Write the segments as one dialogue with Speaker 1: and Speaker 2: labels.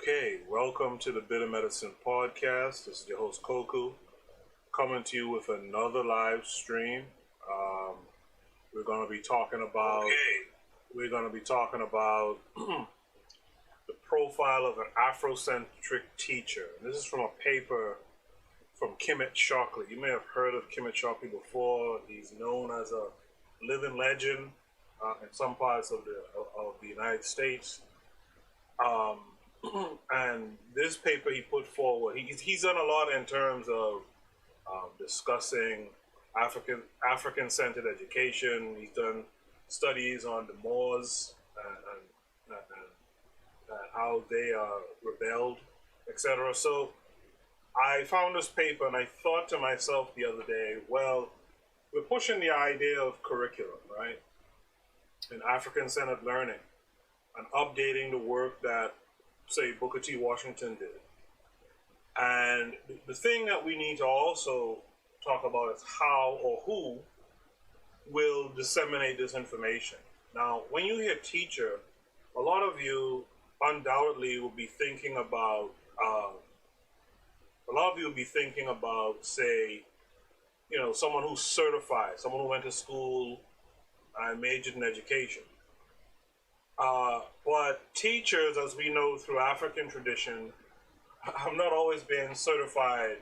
Speaker 1: Okay, welcome to the Bitter Medicine Podcast. This is your host Koku, coming to you with another live stream. We're going to be talking about the profile of an Afrocentric teacher. This is from a paper from Kmt Shockley. You may have heard of Kmt Shockley before. He's known as a living legend in some parts of the United States. And this paper he put forward, he's done a lot in terms of discussing African-centered education. He's done studies on the Moors and how they rebelled, etc. So I found this paper and I thought to myself the other day, well, we're pushing the idea of curriculum, right? And African-centered learning and updating the work that, say, Booker T. Washington did. And the thing that we need to also talk about is how or who will disseminate this information. Now, when you hear teacher, a lot of you undoubtedly will be thinking about, say, someone who's certified, someone who went to school and majored in education. But teachers, as we know through African tradition, have not always been certified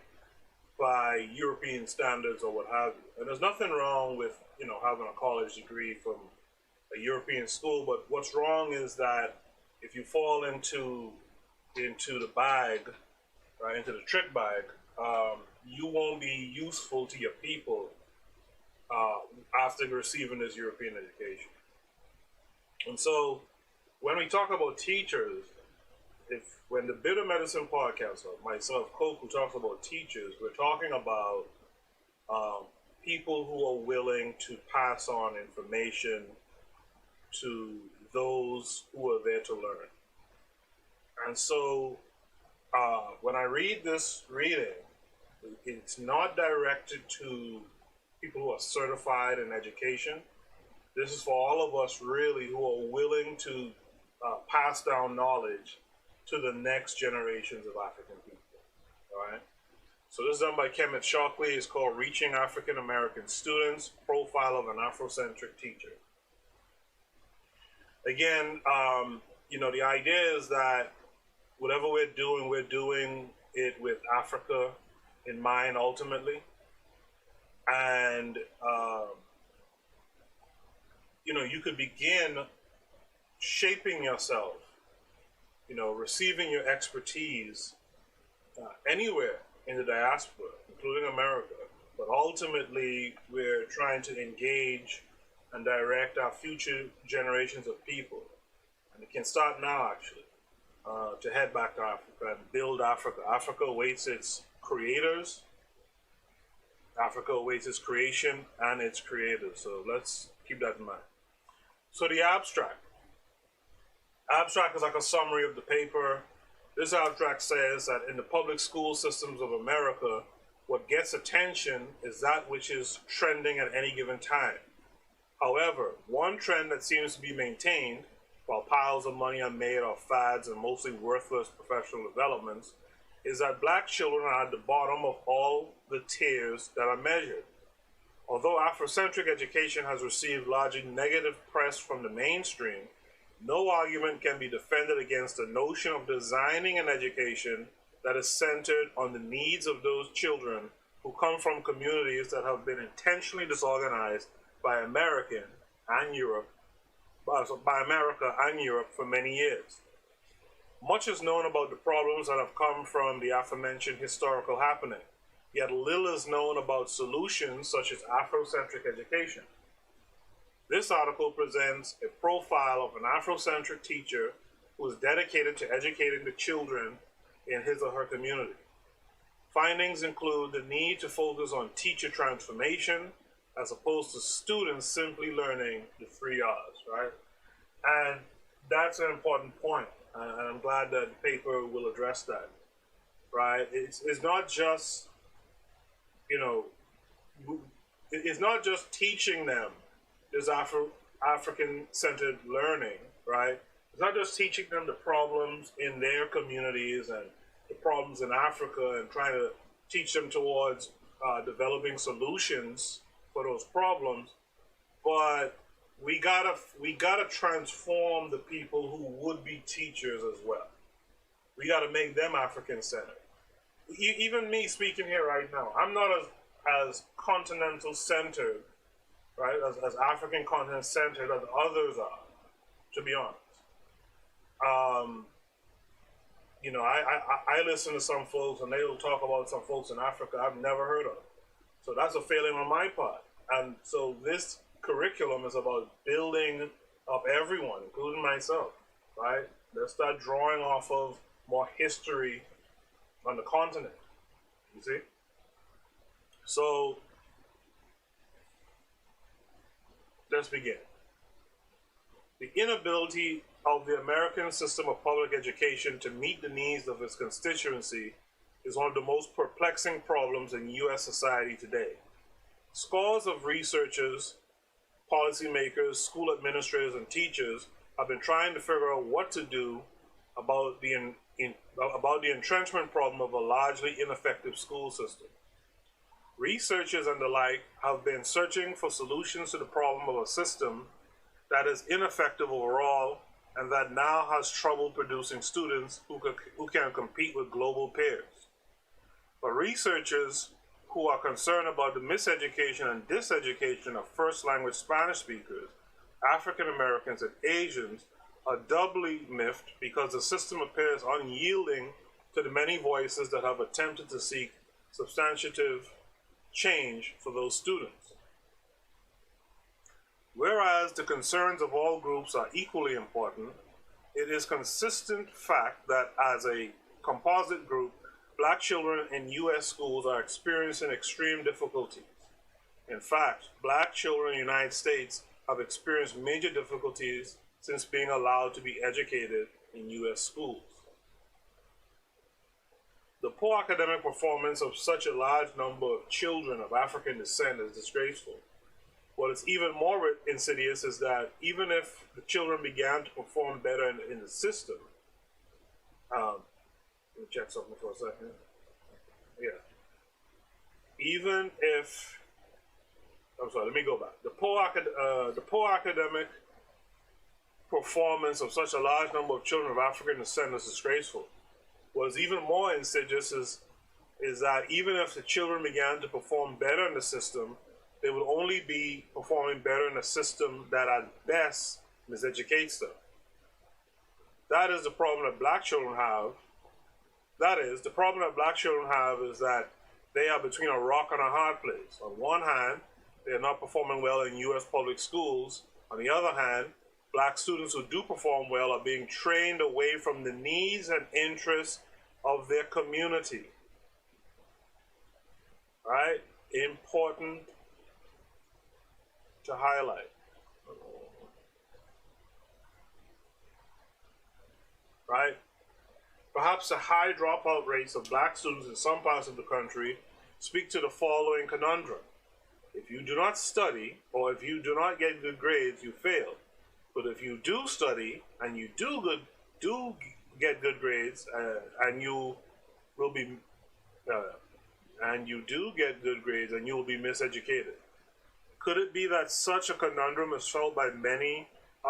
Speaker 1: by European standards or what have you. And there's nothing wrong with, having a college degree from a European school, but what's wrong is that if you fall into the bag, right, into the trick bag, you won't be useful to your people after receiving this European education. And so when we talk about teachers, when the Bitter Medicine Podcast, or myself, Coke, who talks about teachers, we're talking about people who are willing to pass on information to those who are there to learn. And so when I read this reading, it's not directed to people who are certified in education. This is for all of us really who are willing to pass down knowledge to the next generations of African people. All right. So this is done by Kmt Shockley. It's called Reaching African American Students, Profile of an Afrocentric Teacher. Again, the idea is that whatever we're doing it with Africa in mind ultimately. And, you could begin shaping yourself, receiving your expertise anywhere in the diaspora, including America. But ultimately, we're trying to engage and direct our future generations of people. And it can start now, actually, to head back to Africa and build Africa. Africa awaits its creators. Africa awaits its creation and its creators. So let's keep that in mind. So the abstract. Abstract is like a summary of the paper. This abstract says that in the public school systems of America, what gets attention is that which is trending at any given time. However, one trend that seems to be maintained, while piles of money are made off fads and mostly worthless professional developments, is that black children are at the bottom of all the tiers that are measured. Although Afrocentric education has received largely negative press from the mainstream, no argument can be defended against the notion of designing an education that is centered on the needs of those children who come from communities that have been intentionally disorganized by America and Europe for many years. Much is known about the problems that have come from the aforementioned historical happening, yet little is known about solutions such as Afrocentric education. This article presents a profile of an Afrocentric teacher who is dedicated to educating the children in his or her community. Findings include the need to focus on teacher transformation as opposed to students simply learning the 3 R's, right? And that's an important point, and I'm glad that the paper will address that, right? It's not just, it's not just teaching them this African-centered learning, right? It's not just teaching them the problems in their communities and the problems in Africa and trying to teach them towards developing solutions for those problems, but we gotta transform the people who would be teachers as well. We gotta make them African centered. Even me speaking here right now, I'm not as continental centered, right, as African continent centered as others are, to be honest. I listen to some folks and they'll talk about some folks in Africa I've never heard of. So that's a failing on my part. And so this curriculum is about building up everyone, including myself, right? Let's start drawing off of more history on the continent, you see? So let's begin. The inability of the American system of public education to meet the needs of its constituency is one of the most perplexing problems in U.S. society today. Scores of researchers, policymakers, school administrators, and teachers have been trying to figure out what to do about the entrenchment problem of a largely ineffective school system. Researchers and the like have been searching for solutions to the problem of a system that is ineffective overall and that now has trouble producing students who can compete with global peers. But researchers who are concerned about the miseducation and diseducation of first language Spanish speakers, African Americans, and Asians are doubly miffed because the system appears unyielding to the many voices that have attempted to seek substantive change for those students. Whereas the concerns of all groups are equally important, it is consistent fact that as a composite group, Black children in U.S. schools are experiencing extreme difficulties. In fact, Black children in the United States have experienced major difficulties since being allowed to be educated in U.S. schools. The poor academic performance of such a large number of children of African descent is disgraceful. What is even more insidious is that even if the children began to perform better in the system, let me check something for a second. Yeah. Even if, I'm sorry, let me go back. The poor academic performance of such a large number of children of African descent is disgraceful. What is even more insidious is that even if the children began to perform better in the system, they will only be performing better in a system that at best miseducates them. That is the problem that Black children have. The problem that Black children have is that they are between a rock and a hard place. On one hand, they are not performing well in U.S. public schools. On the other hand, Black students who do perform well are being trained away from the needs and interests of their community. Right? Important to highlight. Right? Perhaps the high dropout rates of Black students in some parts of the country speak to the following conundrum. If you do not study, or if you do not get good grades, you fail. But if you do study and you do get good grades, and you will be miseducated. Could it be that such a conundrum is felt by many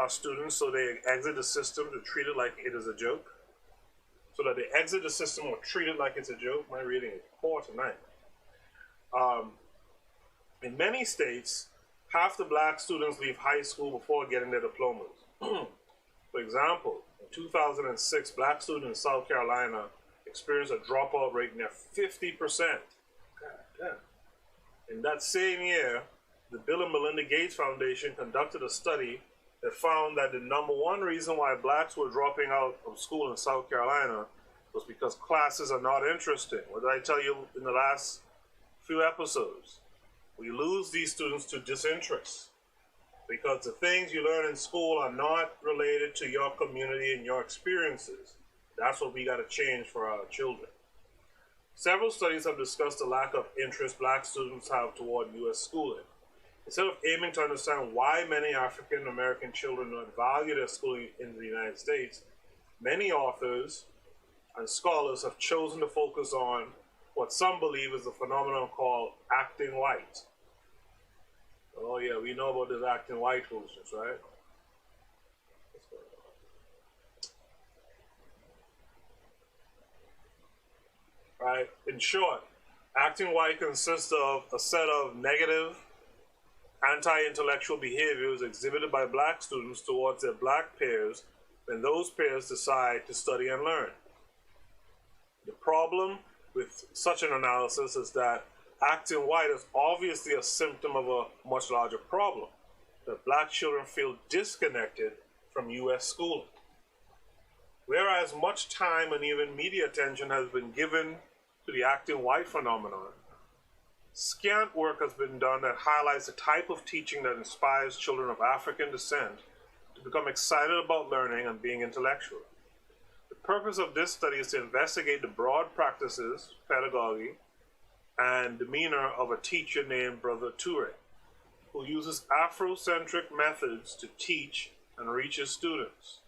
Speaker 1: students, so they exit the system to treat it like it is a joke? So that they exit the system or treat it like it's a joke? My reading is poor tonight. In many states, half the Black students leave high school before getting their diplomas. For example, in 2006, Black students in South Carolina experienced a dropout rate near 50%. God damn. In that same year, the Bill and Melinda Gates Foundation conducted a study that found that the number one reason why Blacks were dropping out of school in South Carolina was because classes are not interesting. What did I tell you in the last few episodes? We lose these students to disinterest because the things you learn in school are not related to your community and your experiences. That's what we got to change for our children. Several studies have discussed the lack of interest Black students have toward U.S. schooling. Instead of aiming to understand why many African American children don't value their schooling in the United States, many authors and scholars have chosen to focus on what some believe is a phenomenon called acting white. Oh yeah, we know about this acting white foolishness, right? Right? In short, acting white consists of a set of negative anti-intellectual behaviors exhibited by black students towards their black peers when those peers decide to study and learn. The problem with such an analysis is that acting white is obviously a symptom of a much larger problem, that black children feel disconnected from U.S. schooling. Whereas much time and even media attention has been given to the acting white phenomenon, scant work has been done that highlights the type of teaching that inspires children of African descent to become excited about learning and being intellectual. The purpose of this study is to investigate the broad practices, pedagogy, and demeanor of a teacher named Brother Toure, who uses Afrocentric methods to teach and reach his students.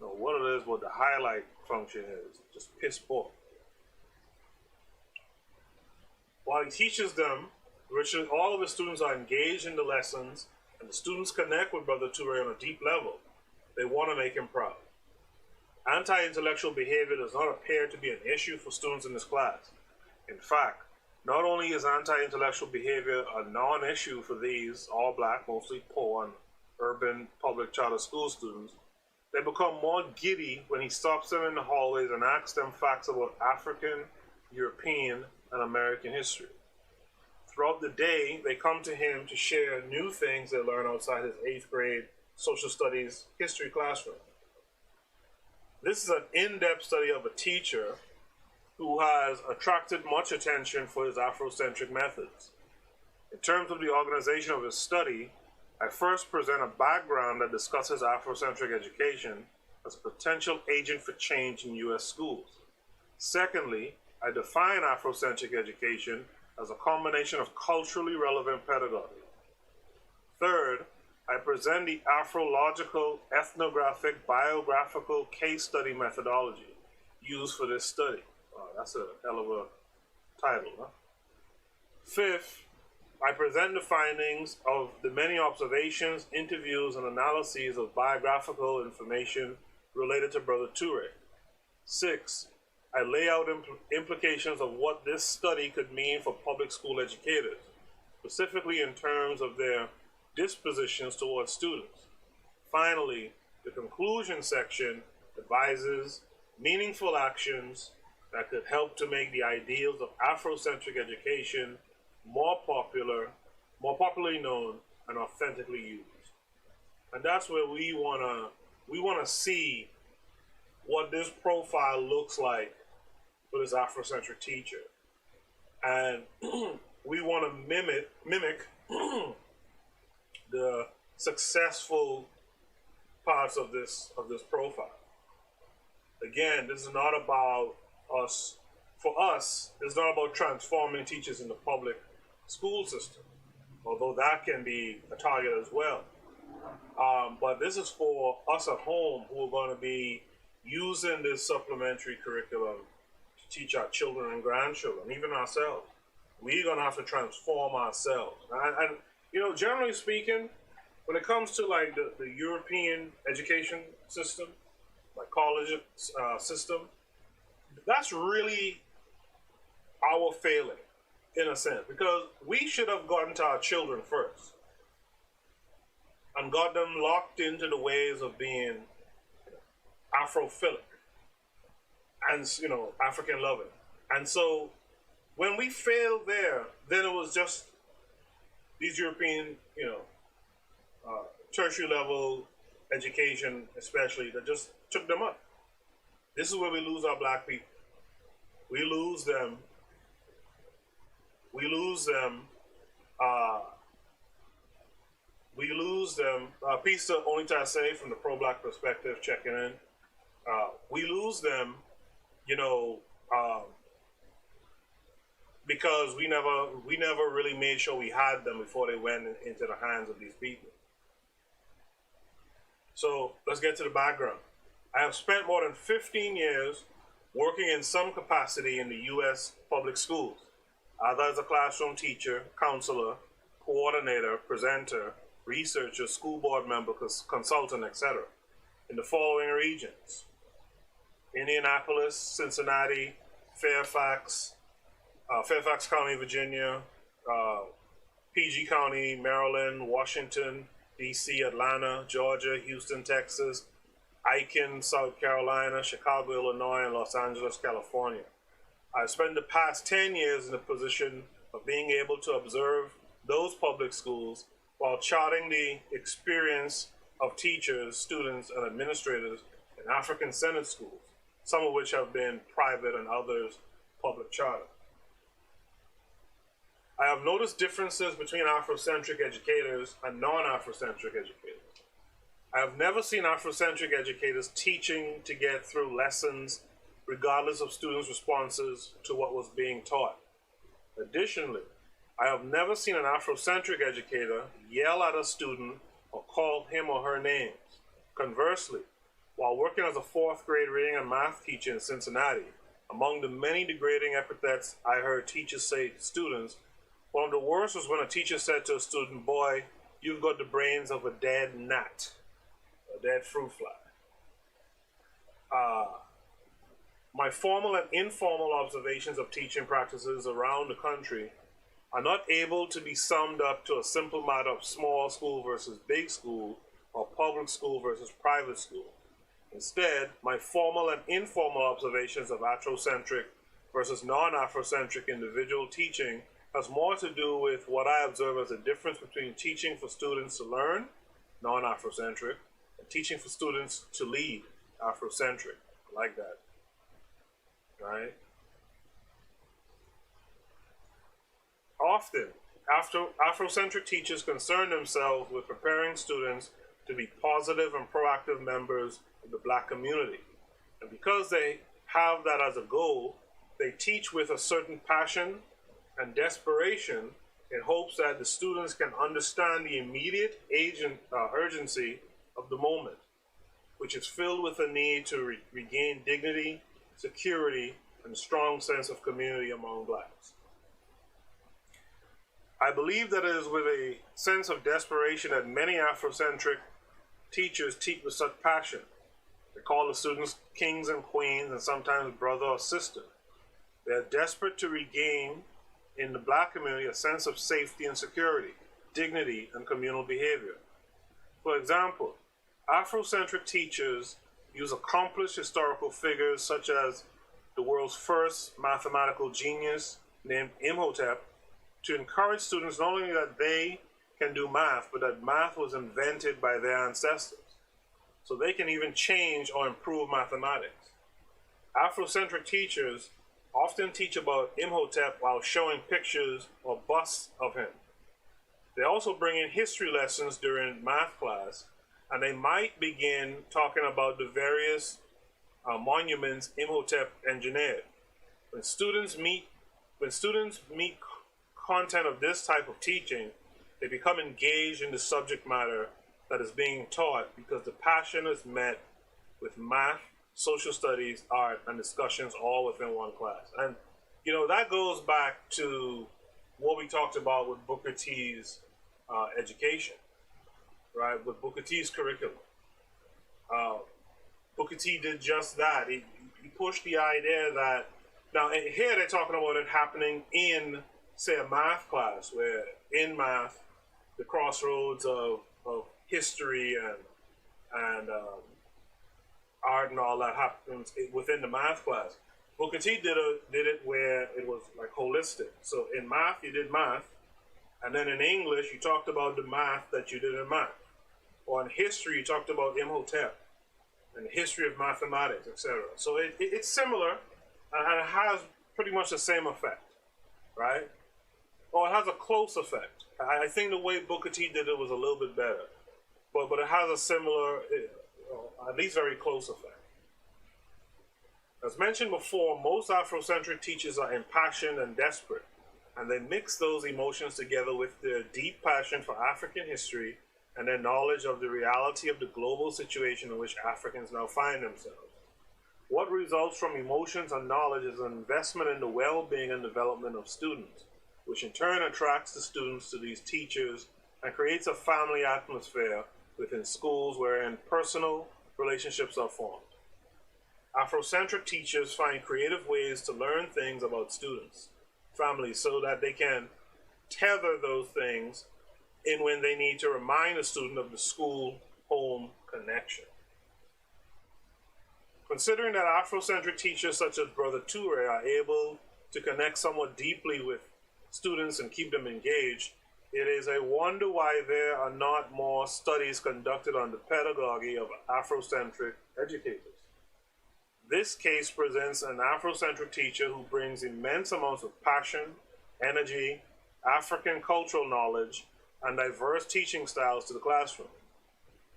Speaker 1: Now, what it is, what the highlight function is, just piss poor. While he teaches them, virtually all of his students are engaged in the lessons, and the students connect with Brother Toure on a deep level. They want to make him proud. Anti-intellectual behavior does not appear to be an issue for students in this class. In fact, not only is anti-intellectual behavior a non-issue for these all-black, mostly poor, and urban public charter school students, they become more giddy when he stops them in the hallways and asks them facts about African, European, and American history. Throughout the day, they come to him to share new things they learn outside his 8th grade social studies history classroom. This is an in-depth study of a teacher who has attracted much attention for his Afrocentric methods. In terms of the organization of his study, I first present a background that discusses Afrocentric education as a potential agent for change in U.S. schools. Secondly, I define Afrocentric education as a combination of culturally relevant pedagogy. Third, I present the Afrological, ethnographic, biographical case study methodology used for this study. Wow, that's a hell of a title, huh? Fifth, I present the findings of the many observations, interviews, and analyses of biographical information related to Brother Toure. Six, I lay out implications of what this study could mean for public school educators, specifically in terms of their dispositions towards students. Finally, the conclusion section advises meaningful actions that could help to make the ideals of Afrocentric education more popularly known, and authentically used. And that's where we wanna see what this profile looks like for this Afrocentric teacher. And we want to mimic the successful parts of this profile. Again, this is not about us. For us, it's not about transforming teachers in the public school system, although that can be a target as well. But this is for us at home who are going to be using this supplementary curriculum to teach our children and grandchildren, even ourselves. We're going to have to transform ourselves. And you know, generally speaking, when it comes to like the European education system, like college system, that's really our failing, in a sense, because we should have gotten to our children first and got them locked into the ways of being Afrophilic and, you know, African loving. And so when we failed there, then it was just these European, you know, tertiary level education, especially, that just took them up. This is where we lose our black people. We lose them. Peace to Only Tase from the pro-black perspective checking in. We lose them, you know, because we never really made sure we had them before they went into the hands of these people. So let's get to the background. I have spent more than 15 years working in some capacity in the U.S. public schools, either as a classroom teacher, counselor, coordinator, presenter, researcher, school board member, consultant, etc., in the following regions: Indianapolis, Cincinnati, Fairfax County, Virginia, PG County, Maryland, Washington, D.C., Atlanta, Georgia, Houston, Texas, Aiken, South Carolina, Chicago, Illinois, and Los Angeles, California. I've spent the past 10 years in the position of being able to observe those public schools while charting the experience of teachers, students, and administrators in African-centered schools, some of which have been private and others public charter. I have noticed differences between Afrocentric educators and non-Afrocentric educators. I have never seen Afrocentric educators teaching to get through lessons regardless of students' responses to what was being taught. Additionally, I have never seen an Afrocentric educator yell at a student or call him or her names. Conversely, while working as a fourth grade reading and math teacher in Cincinnati, among the many degrading epithets I heard teachers say to students, one of the worst was when a teacher said to a student, "Boy, you've got the brains of a dead gnat, a dead fruit fly." My formal and informal observations of teaching practices around the country are not able to be summed up to a simple matter of small school versus big school or public school versus private school. Instead, my formal and informal observations of Afrocentric versus non-Afrocentric individual teaching has more to do with what I observe as a difference between teaching for students to learn, non-Afrocentric, and teaching for students to lead, Afrocentric. I like that. Right? Often, Afrocentric teachers concern themselves with preparing students to be positive and proactive members of the Black community. And because they have that as a goal, they teach with a certain passion and desperation in hopes that the students can understand the immediate urgency of the moment, which is filled with a need to regain dignity, security, and a strong sense of community among Blacks. I believe that it is with a sense of desperation that many Afrocentric teachers teach with such passion. They call the students kings and queens and sometimes brother or sister. They are desperate to regain in the Black community a sense of safety and security, dignity, and communal behavior. For example, Afrocentric teachers use accomplished historical figures such as the world's first mathematical genius named Imhotep to encourage students not only that they can do math, but that math was invented by their ancestors, so they can even change or improve mathematics. Afrocentric teachers often teach about Imhotep while showing pictures or busts of him. They also bring in history lessons during math class, and they might begin talking about the various monuments Imhotep engineered. When students meet content of this type of teaching, they become engaged in the subject matter that is being taught because the passion is met with math, social studies, art, and discussions all within one class. And, that goes back to what we talked about with Booker T's education, right? With Booker T's curriculum. Booker T did just that. He pushed the idea that, now here they're talking about it happening in, say, a math class, where in math, the crossroads of history and art and all that happens within the math class. Booker T did it where it was like holistic. So in math, you did math, and then in English, you talked about the math that you did in math. Or in history, you talked about Imhotep and the history of mathematics, etc. So it's similar, and it has pretty much the same effect, right? Or it has a close effect. I think the way Booker T did it was a little bit better, but it has a similar, at least very close effect. As mentioned before, most Afrocentric teachers are impassioned and desperate. and they mix those emotions together with their deep passion for African history and their knowledge of the reality of the global situation in which Africans now find themselves. What results from emotions and knowledge is an investment in the well-being and development of students, which in turn attracts the students to these teachers and creates a family atmosphere within schools wherein personal relationships are formed. Afrocentric teachers find creative ways to learn things about students, families, so that they can tether those things in when they need to remind a student of the school-home connection. Considering that Afrocentric teachers such as Brother Toure are able to connect somewhat deeply with students and keep them engaged, it is a wonder why there are not more studies conducted on the pedagogy of Afrocentric educators. This case presents an Afrocentric teacher who brings immense amounts of passion, energy, African cultural knowledge, and diverse teaching styles to the classroom.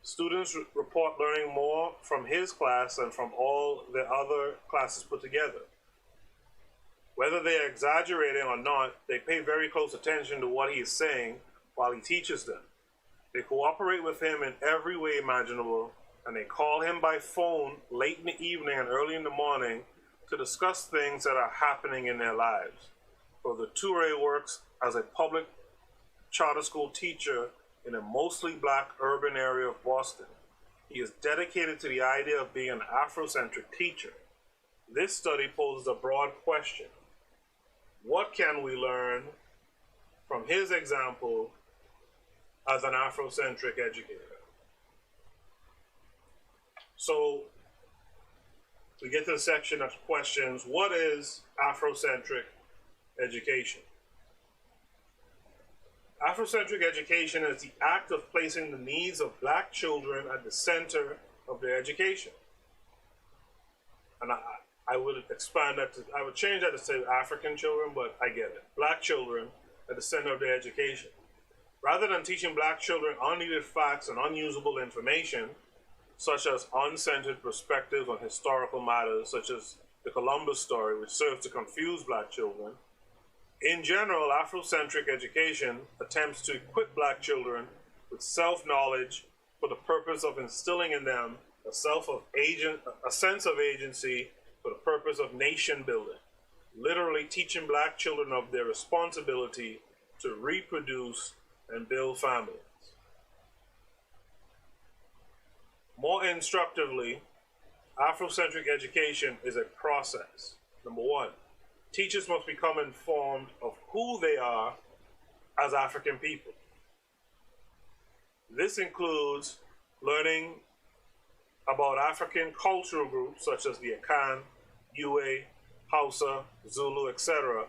Speaker 1: Students report learning more from his class than from all the other classes put together. Whether they are exaggerating or not, they pay very close attention to what he is saying while he teaches them. They cooperate with him in every way imaginable, and they call him by phone late in the evening and early in the morning to discuss things that are happening in their lives. Brother Toure works as a public charter school teacher in a mostly black urban area of Boston. He is dedicated to the idea of being an Afrocentric teacher. This study poses a broad question. What can we learn from his example as an Afrocentric educator? So we get to the section of questions. What is Afrocentric education? Afrocentric education is the act of placing the needs of black children at the center of their education. And I would expand that I would change that to say African children, but I get it. Black children at the center of their education. Rather than teaching black children unneeded facts and unusable information, such as uncentered perspectives on historical matters, such as the Columbus story, which serves to confuse black children, in general, Afrocentric education attempts to equip black children with self-knowledge for the purpose of instilling in them a sense of agency for the purpose of nation building, literally teaching black children of their responsibility to reproduce and build families. More instructively, Afrocentric education is a process. Number one, teachers must become informed of who they are as African people. This includes learning about African cultural groups such as the Akan, Yue, Hausa, Zulu, etc.,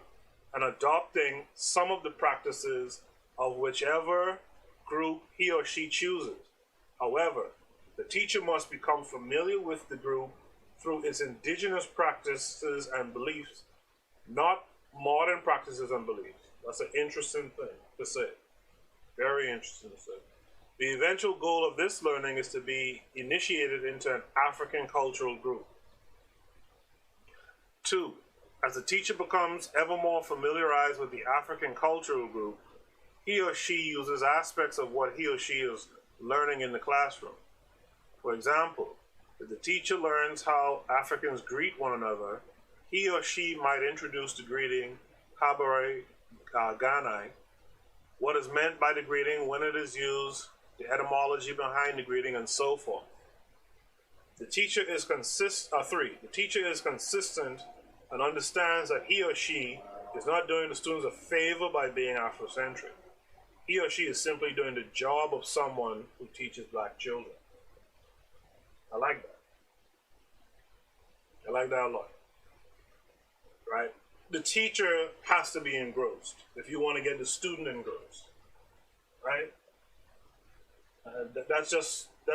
Speaker 1: and adopting some of the practices of whichever group he or she chooses. However, the teacher must become familiar with the group through its indigenous practices and beliefs, not modern practices and beliefs. That's an interesting thing to say. Very interesting to say. The eventual goal of this learning is to be initiated into an African cultural group. 2, as the teacher becomes ever more familiarized with the African cultural group, he or she uses aspects of what he or she is learning in the classroom. For example, if the teacher learns how Africans greet one another, he or she might introduce the greeting Habare Ganai, what is meant by the greeting, when it is used, the etymology behind the greeting, and so forth. The teacher is the teacher is consistent and understands that he or she is not doing the students a favor by being Afrocentric. He or she is simply doing the job of someone who teaches black children. I like that. I like that a lot. Right? The teacher has to be engrossed if you want to get the student engrossed. Right? That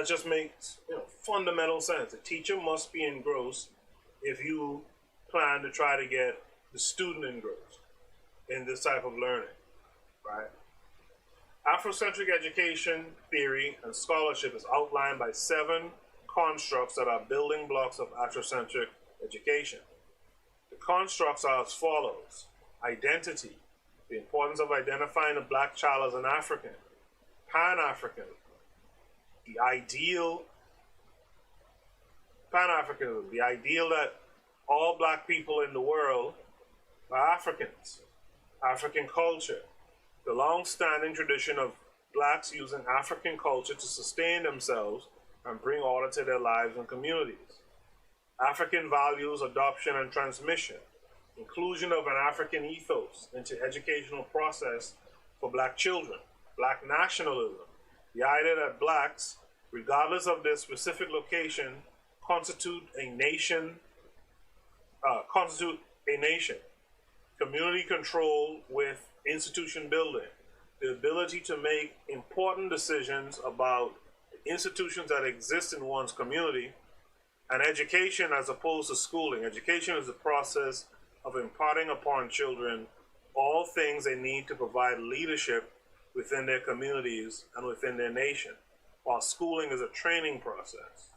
Speaker 1: just makes fundamental sense. The teacher must be engrossed if you plan to try to get the student engrossed in this type of learning. Right? Afrocentric education theory and scholarship is outlined by 7 constructs that are building blocks of Afrocentric education. The constructs are as follows: identity, the importance of identifying the black child as an African, Pan-African, the ideal, Pan-Africanism, the ideal that all black people in the world are Africans, African culture, the long-standing tradition of blacks using African culture to sustain themselves and bring order to their lives and communities, African values, adoption and transmission, inclusion of an African ethos into educational process for black children, black nationalism, the idea that blacks, regardless of their specific location, constitute a nation, community control with institution building, the ability to make important decisions about institutions that exist in one's community, and education as opposed to schooling. Education is the process of imparting upon children all things they need to provide leadership within their communities and within their nation, while schooling is a training process,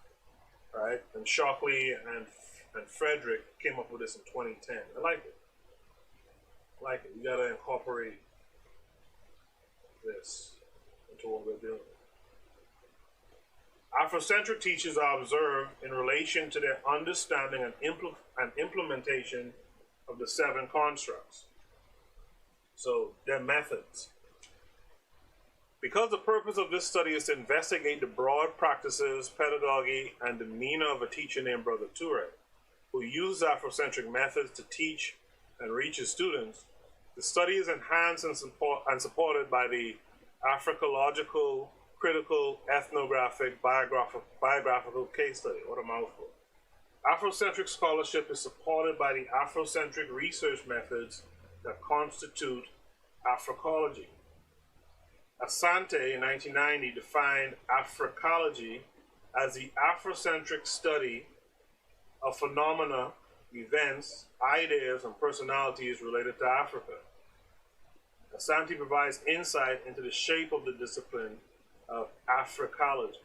Speaker 1: right? And Shockley and Frederick came up with this in 2010. I like it. You gotta incorporate this into what we're doing. Afrocentric teachers are observed in relation to their understanding and implementation of the 7 constructs. So their methods. Because the purpose of this study is to investigate the broad practices, pedagogy, and demeanor of a teacher named Brother Toure, who used Afrocentric methods to teach and reach his students, the study is enhanced and supported by the Africological, critical, ethnographic, biographical case study. What a mouthful. Afrocentric scholarship is supported by the Afrocentric research methods that constitute Africology. Asante in 1990 defined Africology as the Afrocentric study of phenomena, events, ideas, and personalities related to Africa. Asante provides insight into the shape of the discipline of Africology.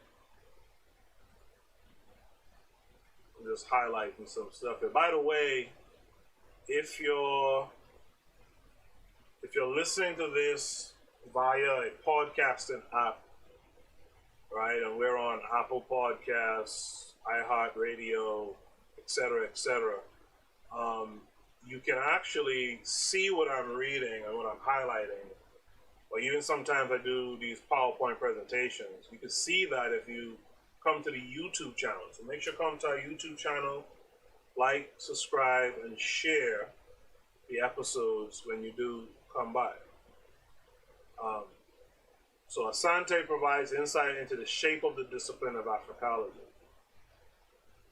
Speaker 1: I'm just highlighting some stuff here. By the way, if you're listening to this via a podcasting app, right, and we're on Apple Podcasts, iHeartRadio, etc., you can actually see what I'm reading and what I'm highlighting. Or even sometimes I do these PowerPoint presentations. You can see that if you come to the YouTube channel. So make sure you come to our YouTube channel, like, subscribe, and share the episodes when you do come by. So Asante provides insight into the shape of the discipline of Africology.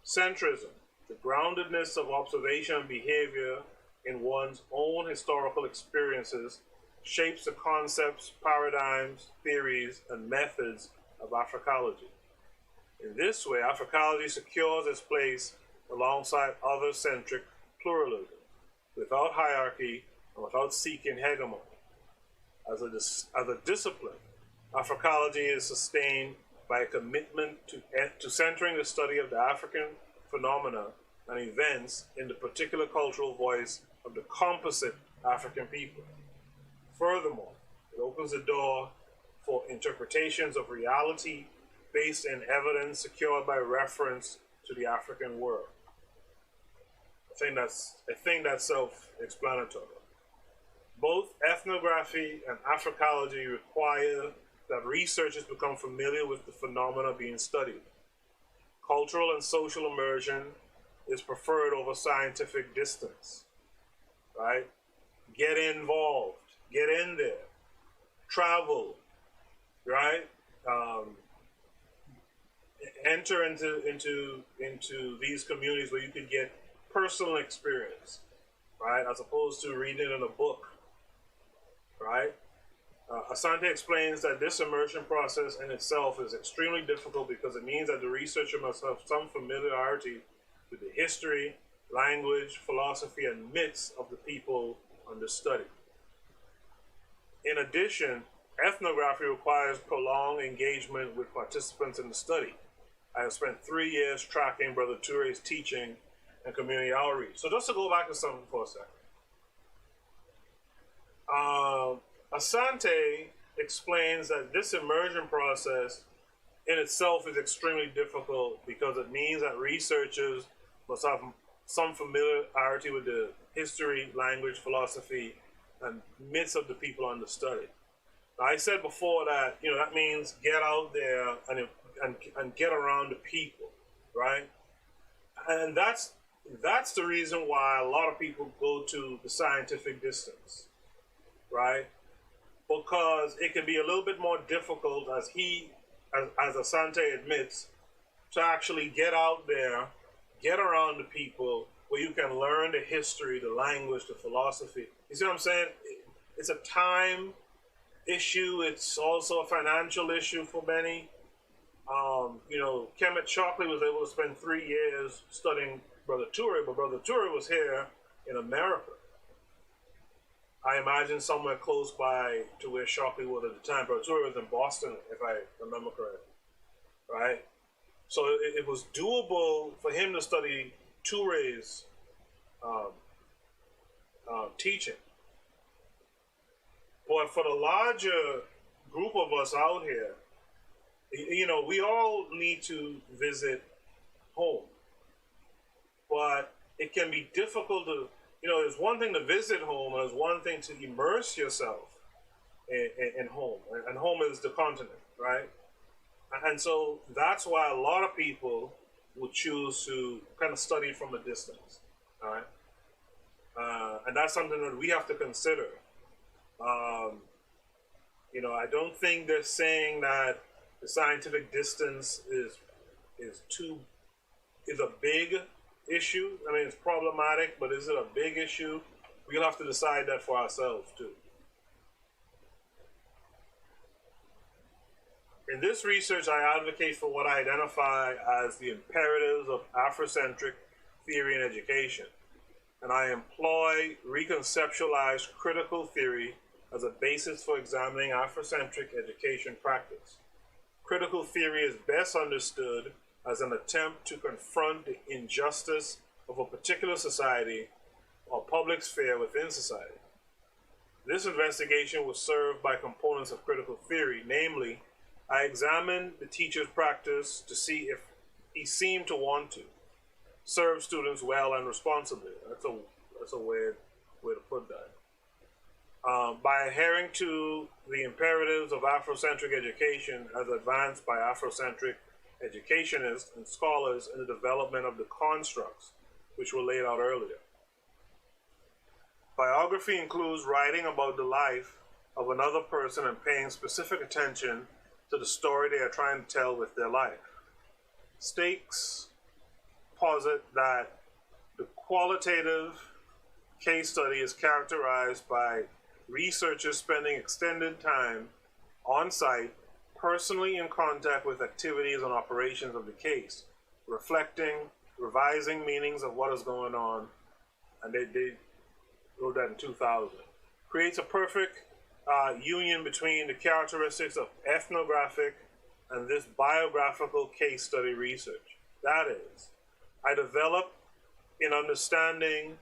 Speaker 1: Centrism, the groundedness of observation and behavior in one's own historical experiences, shapes the concepts, paradigms, theories, and methods of Africology. In this way, Africology secures its place alongside other centric pluralism, without hierarchy and without seeking hegemony. As a discipline, Africology is sustained by a commitment to centering the study of the African phenomena and events in the particular cultural voice of the composite African people. Furthermore, it opens the door for interpretations of reality based in evidence secured by reference to the African world. I think that's self-explanatory. Both ethnography and Africology require that researchers become familiar with the phenomena being studied. Cultural and social immersion is preferred over scientific distance, right? Get involved, get in there, travel, right? Enter into these communities where you can get personal experience, right? As opposed to reading it in a book, right? Asante explains that this immersion process in itself is extremely difficult because it means that the researcher must have some familiarity with the history, language, philosophy, and myths of the people under study. In addition, ethnography requires prolonged engagement with participants in the study. I have spent 3 years tracking Brother Toure's teaching and community outreach. So just to go back to something for a second. Asante explains that this immersion process in itself is extremely difficult because it means that researchers must have some familiarity with the history, language, philosophy, and myths of the people under study. Now, I said before that that means get out there and get around the people, right? And that's the reason why a lot of people go to the scientific distance, right? Because it can be a little bit more difficult, as Asante admits, to actually get out there, get around the people where you can learn the history, the language, the philosophy. You see what I'm saying? It's a time issue. It's also a financial issue for many. Kmt Shockley was able to spend 3 years studying Brother Toure, but Brother Toure was here in America. I imagine somewhere close by to where Shockley was at the time. Brother Toure was in Boston, if I remember correctly, right? So it was doable for him to study Toure's teaching. But for the larger group of us out here, we all need to visit home. But it can be difficult to, there's one thing to visit home, and there's one thing to immerse yourself in home. And home is the continent, right? And so that's why a lot of people would choose to kind of study from a distance, all right? And that's something that we have to consider. I don't think they're saying that the scientific distance is a big issue. I mean, it's problematic, but is it a big issue? We'll have to decide that for ourselves too. In this research, I advocate for what I identify as the imperatives of Afrocentric theory in education, and I employ reconceptualized critical theory as a basis for examining Afrocentric education practice. Critical theory is best understood as an attempt to confront the injustice of a particular society or public sphere within society. This investigation was served by components of critical theory, namely, I examined the teacher's practice to see if he seemed to want to serve students well and responsibly. That's a weird way to put that. By adhering to the imperatives of Afrocentric education as advanced by Afrocentric educationists and scholars in the development of the constructs which were laid out earlier. Biography includes writing about the life of another person and paying specific attention to the story they are trying to tell with their life. Stakes posit that the qualitative case study is characterized by researchers spending extended time on site, personally in contact with activities and operations of the case, reflecting, revising meanings of what is going on, and they wrote that in 2000. Creates a perfect union between the characteristics of ethnographic and this biographical case study research. That is, I develop an understanding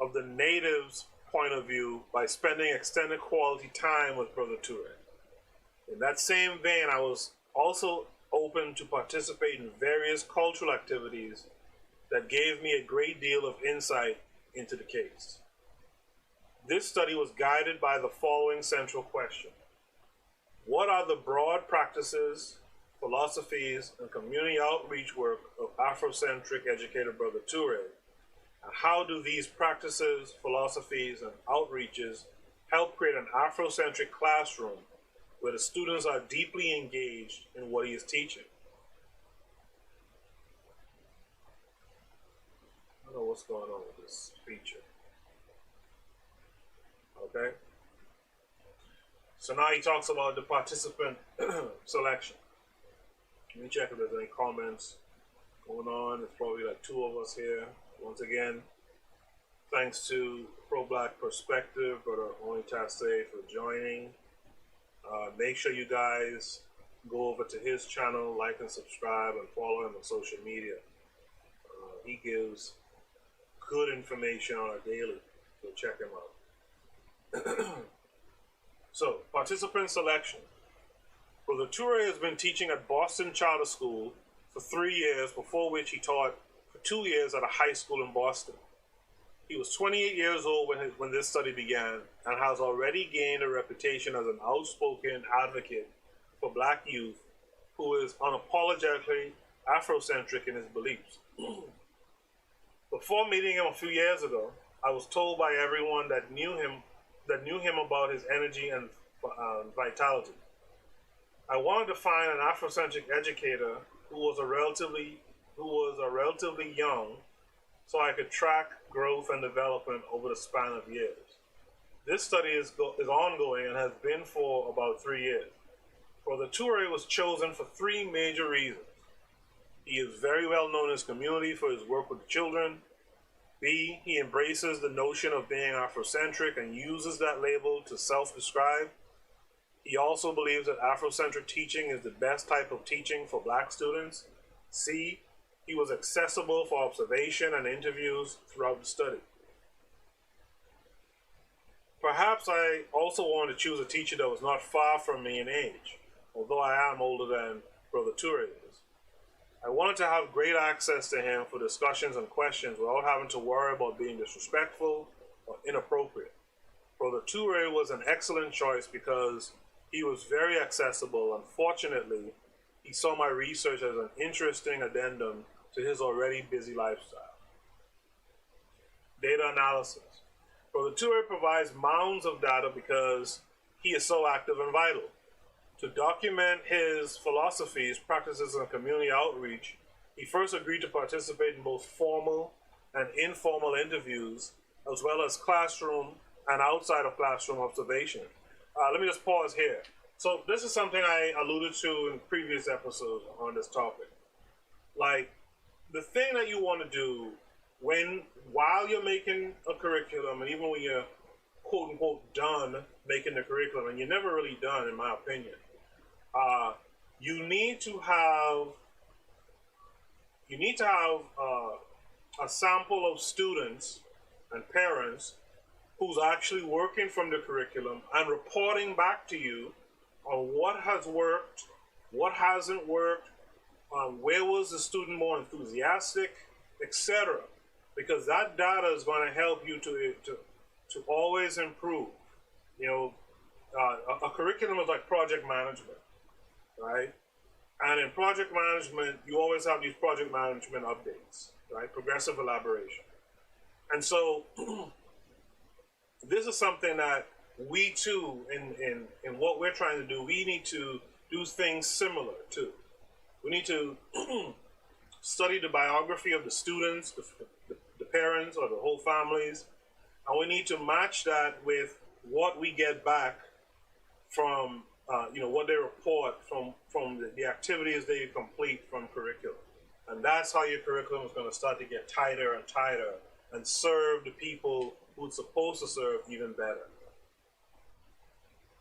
Speaker 1: of the natives' point of view by spending extended quality time with Brother Toure. In that same vein, I was also open to participate in various cultural activities that gave me a great deal of insight into the case. This study was guided by the following central question. What are the broad practices, philosophies, and community outreach work of Afrocentric educator Brother Toure? And how do these practices, philosophies, and outreaches help create an Afrocentric classroom where the students are deeply engaged in what he is teaching? I don't know what's going on with this feature. Okay. So now he talks about the participant selection. Let me check if there's any comments going on. There's probably like 2 of us here. Once again, thanks to Pro-Black Perspective, Brother Onitase for joining. Make sure you guys go over to his channel, like and subscribe, and follow him on social media. He gives good information on a daily, so check him out. So, participant selection. Brother Toure has been teaching at Boston Charter School for 3 years, before which he taught for 2 years at a high school in Boston. He was 28 years old when this study began and has already gained a reputation as an outspoken advocate for black youth who is unapologetically Afrocentric in his beliefs. Before meeting him a few years ago, I was told by everyone that knew him about his energy and vitality. I wanted to find an Afrocentric educator who was relatively young, so I could track growth and development over the span of years. This study is ongoing and has been for about 3 years. Brother Toure was chosen for 3 major reasons. He is very well known in his community for his work with children. B, he embraces the notion of being Afrocentric and uses that label to self-describe. He also believes that Afrocentric teaching is the best type of teaching for black students. C, he was accessible for observation and interviews throughout the study. Perhaps I also wanted to choose a teacher that was not far from me in age, although I am older than Brother Toure is. I wanted to have great access to him for discussions and questions without having to worry about being disrespectful or inappropriate. Brother Toure was an excellent choice because he was very accessible, and fortunately, he saw my research as an interesting addendum to his already busy lifestyle. Data analysis. Brother Toure provides mounds of data because he is so active and vital. To document his philosophies, practices, and community outreach, he first agreed to participate in both formal and informal interviews, as well as classroom and outside of classroom observation. Let me just pause here. So this is something I alluded to in previous episodes on this topic. Like, the thing that you want to do while you're making a curriculum, and even when you're quote unquote done making the curriculum, and you're never really done, in my opinion, you need to have a sample of students and parents who's actually working from the curriculum and reporting back to you on what has worked, what hasn't worked, where was the student more enthusiastic, etc. Because that data is going to help you to always improve. You know, a curriculum is like project management, right? And in project management, you always have these project management updates, right? Progressive elaboration. And so this is something that we too, in what we're trying to do, we need to do things similar too. We need to study the biography of the students, the parents, or the whole families, and we need to match that with what we get back from, what they report from the activities they complete from curriculum. And that's how your curriculum is going to start to get tighter and tighter and serve the people who it's supposed to serve even better.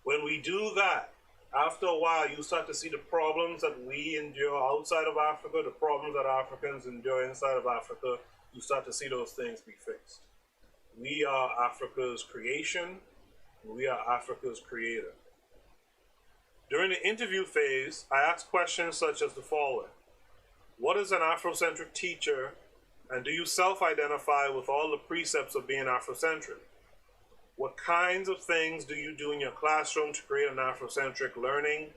Speaker 1: When we do that, after a while, you start to see the problems that we endure outside of Africa, the problems that Africans endure inside of Africa. You start to see those things be fixed. We are Africa's creation, and we are Africa's creator. During the interview phase, I asked questions such as the following. What is an Afrocentric teacher, and do you self-identify with all the precepts of being Afrocentric? What kinds of things do you do in your classroom to create an Afrocentric learning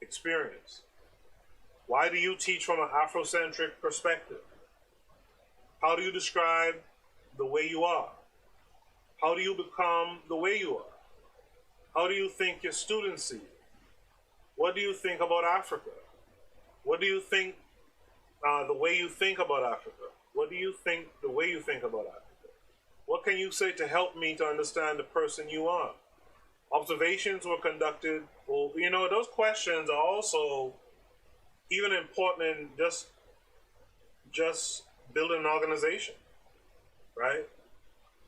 Speaker 1: experience? Why do you teach from an Afrocentric perspective? How do you describe the way you are? How do you become the way you are? How do you think your students see you? What do you think about Africa? What do you think the way you think about Africa? What do you think the way you think about Africa? What can you say to help me to understand the person you are? Observations were conducted. Well, those questions are also even important in just building an organization, right?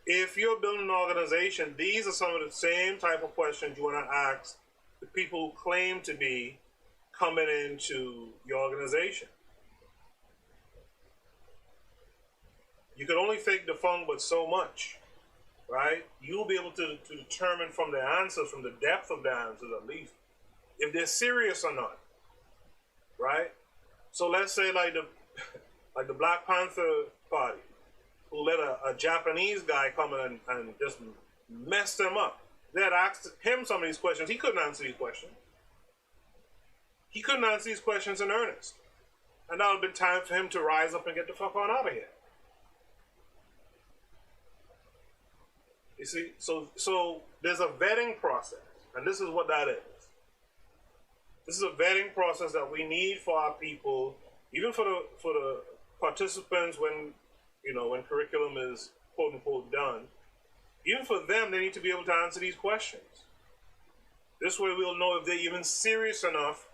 Speaker 1: If you're building an organization, these are some of the same type of questions you want to ask the people who claim to be coming into your organization. You can only fake the funk but so much, right? You'll be able to determine from the answers, from the depth of the answers at least, if they're serious or not, right? So let's say like the Black Panther Party, who let a Japanese guy come in and just mess them up. They had asked him some of these questions. He couldn't answer these questions. He couldn't answer these questions in earnest. And now would have been time for him to rise up and get the fuck on out of here. You see, so there's a vetting process, and this is what that is. This is a vetting process that we need for our people, even for the participants when curriculum is quote unquote done. Even for them, they need to be able to answer these questions. This way, we'll know if they're even serious enough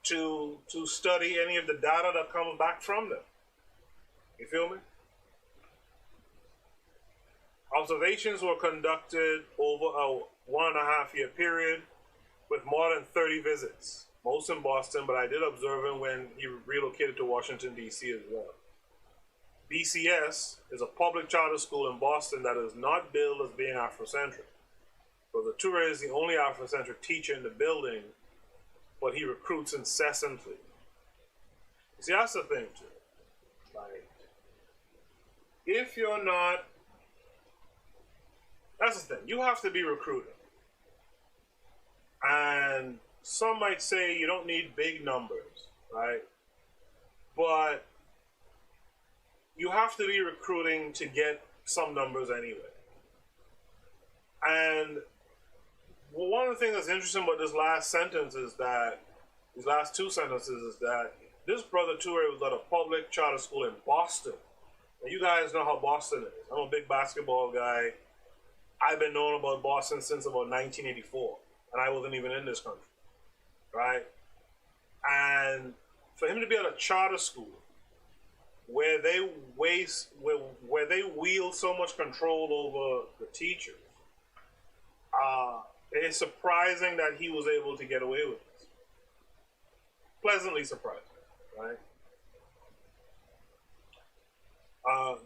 Speaker 1: to study any of the data that comes back from them. You feel me? Observations were conducted over a 1.5 year period with more than 30 visits, most in Boston, but I did observe him when he relocated to Washington, D.C. as well. BCS is a public charter school in Boston that is not billed as being Afrocentric. Brother Toure is the only Afrocentric teacher in the building, but he recruits incessantly. You see, that's the thing, too. Like, if you're not, that's the thing, you have to be recruited. And some might say you don't need big numbers, right? But you have to be recruiting to get some numbers anyway. And one of the things that's interesting about this last sentence is that, these last two sentences is that this brother Toure was at a public charter school in Boston. And you guys know how Boston is. I'm a big basketball guy. I've been knowing about Boston since about 1984. And I wasn't even in this country, right? And for him to be at a charter school where they wield so much control over the teachers, it's surprising that he was able to get away with this. Pleasantly surprising, right?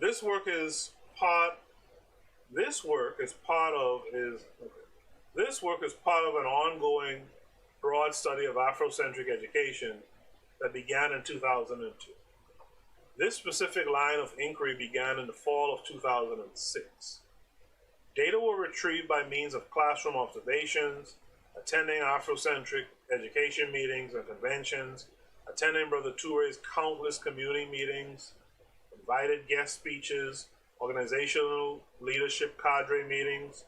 Speaker 1: This work is part of an ongoing broad study of Afrocentric education that began in 2002. This specific line of inquiry began in the fall of 2006. Data were retrieved by means of classroom observations, attending Afrocentric education meetings and conventions, attending Brother Toure's countless community meetings, invited guest speeches, organizational leadership cadre meetings,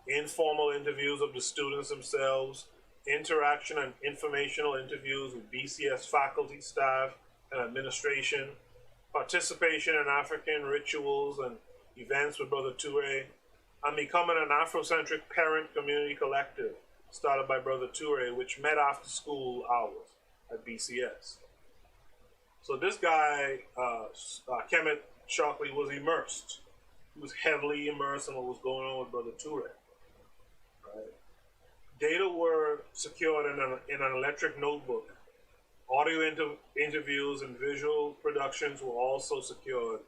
Speaker 1: informal interviews of the students themselves, interaction and informational interviews with BCS faculty, staff, and administration, participation in African rituals and events with Brother Toure, and becoming an Afrocentric parent community collective started by Brother Toure, which met after school hours at BCS. So this guy, Kmt Shockley, was immersed. He was heavily immersed in what was going on with Brother Toure. Right? Data were secured in an electric notebook. Audio interviews and visual productions were also secured,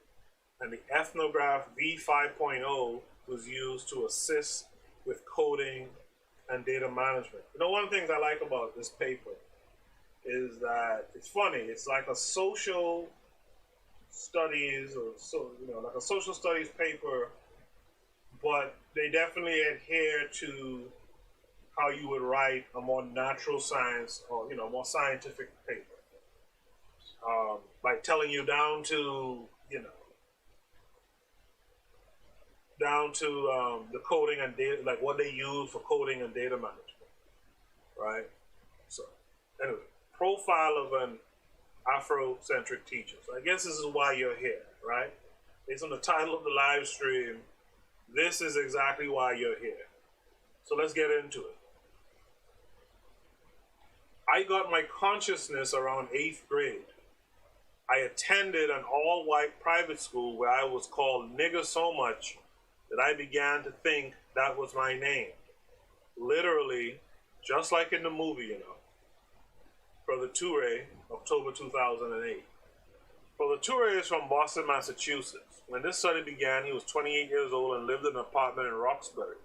Speaker 1: and the ethnograph V5.0 was used to assist with coding and data management. You know, one of the things I like about this paper is that it's funny. It's like a social studies like a social studies paper, but they definitely adhere to how you would write a more natural science or more scientific paper, like telling you down to the coding and data, like what they use for coding and data management, right? So anyway, profile of an Afrocentric teacher. So I guess this is why you're here, right? Based on the title of the live stream, this is exactly why you're here. So let's get into it. I got my consciousness around 8th grade. I attended an all-white private school where I was called nigger so much that I began to think that was my name. Literally, just like in the movie, Brother Toure, October 2008. Brother Toure is from Boston, Massachusetts. When this study began, he was 28 years old and lived in an apartment in Roxbury,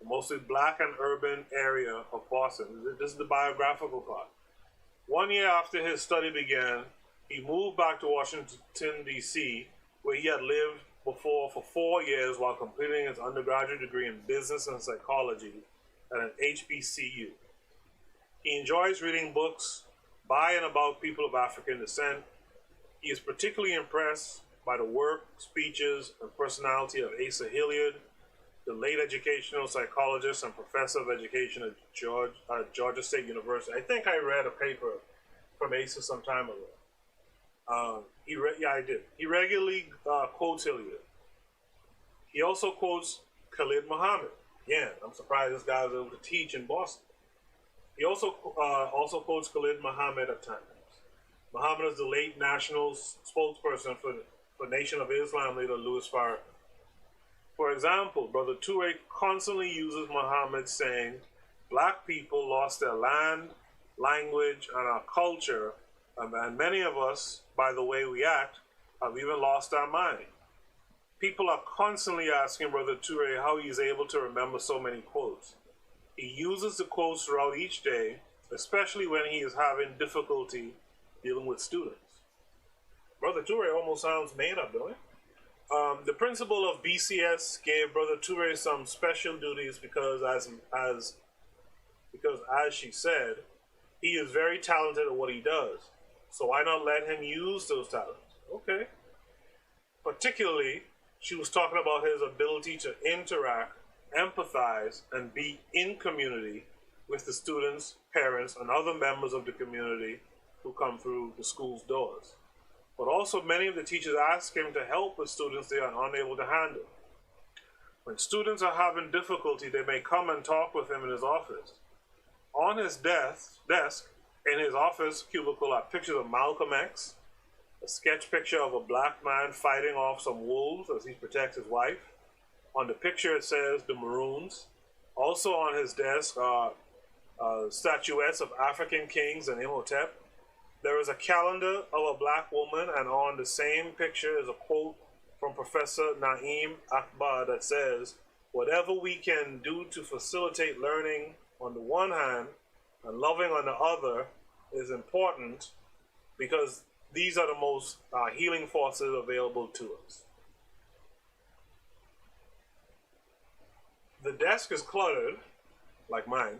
Speaker 1: a mostly black and urban area of Boston. This is the biographical part. 1 year after his study began, he moved back to Washington, D.C., where he had lived before for 4 years while completing his undergraduate degree in business and psychology at an HBCU. He enjoys reading books by and about people of African descent. He is particularly impressed by the work, speeches, and personality of Asa Hilliard, the late educational psychologist and professor of education at Georgia State University. I think I read a paper from Asa some time ago. I did. He regularly quotes Hilliard. He also quotes Khalid Muhammad. Again, I'm surprised this guy was able to teach in Boston. He also quotes Khalid Muhammad at times. Muhammad is the late national spokesperson for Nation of Islam leader Louis Farrakhan. For example, Brother Toure constantly uses Muhammad saying, "Black people lost their land, language, and our culture, and many of us, by the way we act, have even lost our mind." People are constantly asking Brother Toure how he is able to remember so many quotes. He uses the quotes throughout each day, especially when he is having difficulty dealing with students. Brother Toure almost sounds made up, don't he? The principal of BCS gave Brother Toure some special duties because as she said, he is very talented at what he does. So why not let him use those talents? Okay. Particularly, she was talking about his ability to interact, empathize, and be in community with the students, parents, and other members of the community who come through the school's doors. But also many of the teachers ask him to help with students they are unable to handle. When students are having difficulty, they may come and talk with him in his office. On his desk in his office cubicle are pictures of Malcolm X, a sketch picture of a black man fighting off some wolves as he protects his wife. On the picture it says the Maroons. Also on his desk are statuettes of African kings and Imhotep. There is a calendar of a black woman, and on the same picture is a quote from Professor Naeem Akbar that says, "Whatever we can do to facilitate learning on the one hand and loving on the other is important because these are the most healing forces available to us." The desk is cluttered, like mine,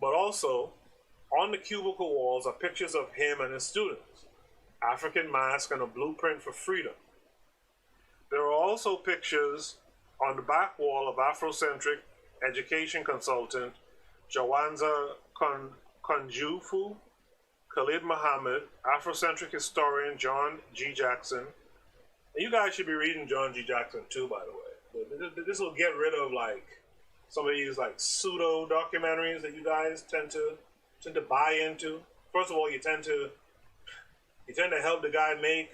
Speaker 1: but also on the cubicle walls are pictures of him and his students, African mask and a blueprint for freedom. There are also pictures on the back wall of Afrocentric education consultant Jawanza Konjufu, Khalid Muhammad, Afrocentric historian John G. Jackson. And you guys should be reading John G. Jackson too, by the way. This will get rid of like some of these like pseudo documentaries that you guys tend to buy into. First of all, you tend to help the guy make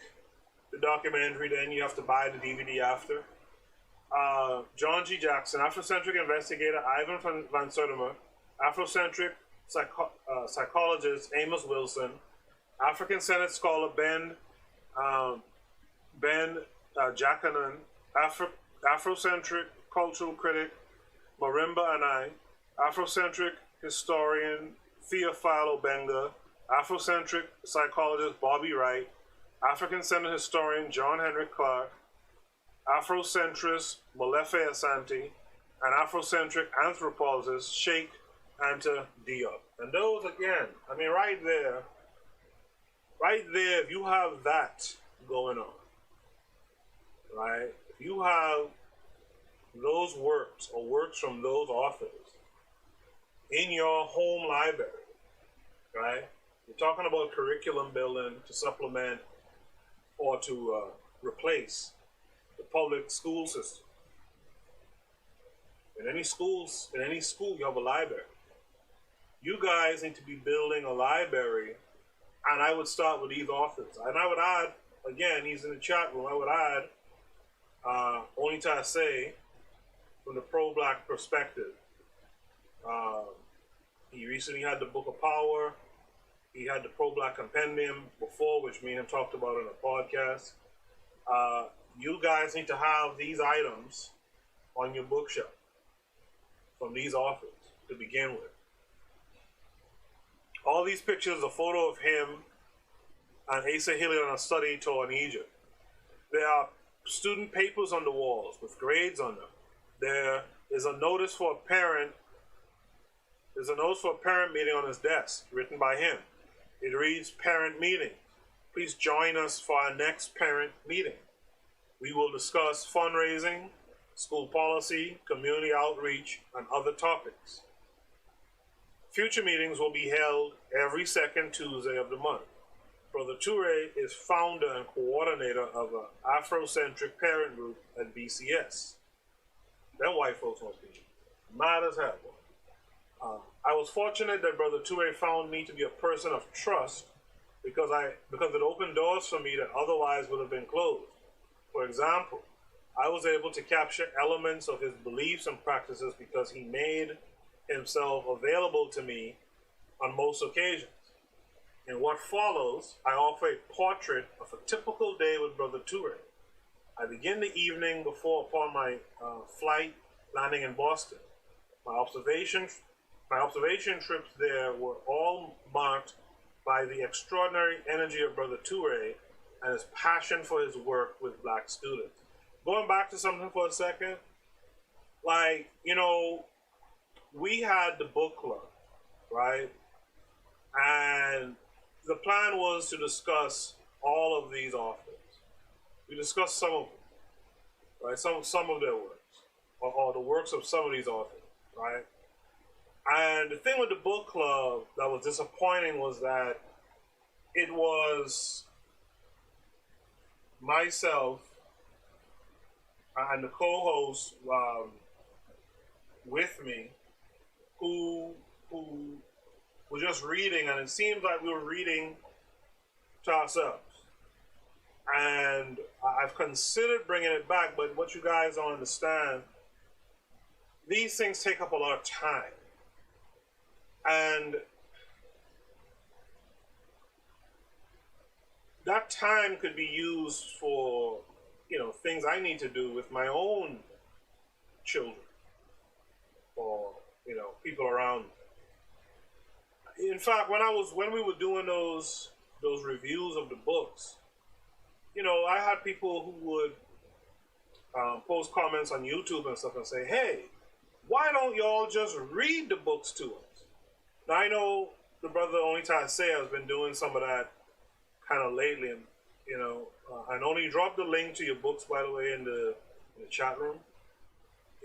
Speaker 1: the documentary, then you have to buy the DVD after. John G. Jackson, Afrocentric investigator Ivan Van Sertimer, Afrocentric psychologist Amos Wilson, African Senate scholar Ben Jakanen, Afrocentric cultural critic Marimba Anai, Afrocentric historian Theophile Obenga, Afrocentric psychologist Bobby Wright, African Senate historian John Henrik Clark, Afrocentrist Molefe Asante, and Afrocentric anthropologist Sheikh Anta Diop. And those, again, I mean, right there, if you have that going on, right, if you have those works or works from those authors in your home library, right, you're talking about curriculum building to supplement or to replace the public school system. In any school, you have a library. You guys need to be building a library, and I would start with these authors. And I would add, again, he's in the chat room, I would add, only to say, from the pro-black perspective. He recently had the Book of Power. He had the Pro-Black Compendium before, which me and him talked about in a podcast. You guys need to have these items on your bookshelf from these authors to begin with. All these pictures, a photo of him and Asa Hilliard on a study tour in Egypt. There are student papers on the walls with grades on them. There is a notice for a parent. There's a notice for a parent meeting on his desk, written by him. It reads, "Parent meeting. Please join us for our next parent meeting. We will discuss fundraising, school policy, community outreach, and other topics. Future meetings will be held every second Tuesday of the month. Brother Toure is founder and coordinator of an Afrocentric parent group at BCS. Them white folks must be mad as hell. I was fortunate that Brother Toure found me to be a person of trust because it opened doors for me that otherwise would have been closed. For example, I was able to capture elements of his beliefs and practices because he made himself available to me on most occasions. In what follows, I offer a portrait of a typical day with Brother Toure. I begin the evening upon my flight landing in Boston. My observation trips there were all marked by the extraordinary energy of Brother Toure and his passion for his work with black students. Going back to something for a second, we had the book club, right? And the plan was to discuss all of these authors. We discussed some of them, right? Some of their works, or the works of some of these authors, right? And the thing with the book club that was disappointing was that it was myself and the co-host with me who were just reading, and it seemed like we were reading to ourselves. And I've considered bringing it back, but what you guys don't understand, these things take up a lot of time. And that time could be used for, things I need to do with my own children or, people around me. In fact, when we were doing those reviews of the books, I had people who would post comments on YouTube and stuff and say, "Hey, why don't y'all just read the books to us?" Now, I know the brother Onita Say has been doing some of that kind of lately, and and only dropped the link to your books, by the way, in the chat room.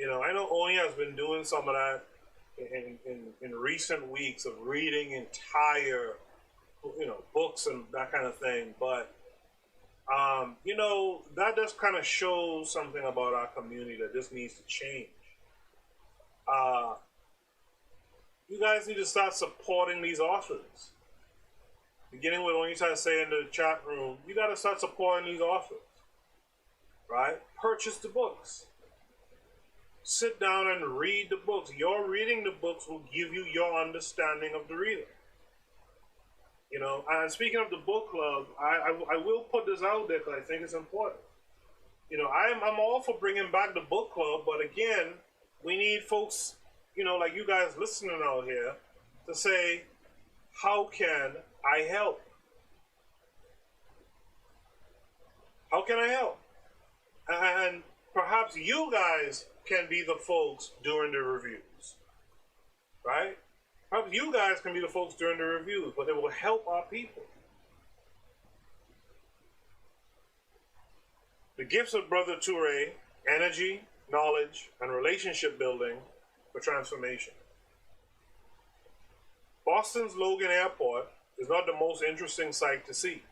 Speaker 1: I know Oni has been doing some of that in recent weeks of reading entire, books and that kind of thing. But, that just kind of shows something about our community that just needs to change. You guys need to start supporting these authors. Beginning with when you try to say in the chat room, you got to start supporting these authors, right? Purchase the books. Sit down and read the books. Your reading the books will give you your understanding of the reader. And speaking of the book club, I will put this out there because I think it's important. I'm all for bringing back the book club, but again, we need folks, like you guys listening out here, to say, how can I help? How can I help? And perhaps you guys can be the folks during the reviews, right? Perhaps you guys can be the folks during the reviews, but it will help our people. The gifts of Brother Toure: energy, knowledge, and relationship building for transformation. Boston's Logan Airport is not the most interesting sight to see.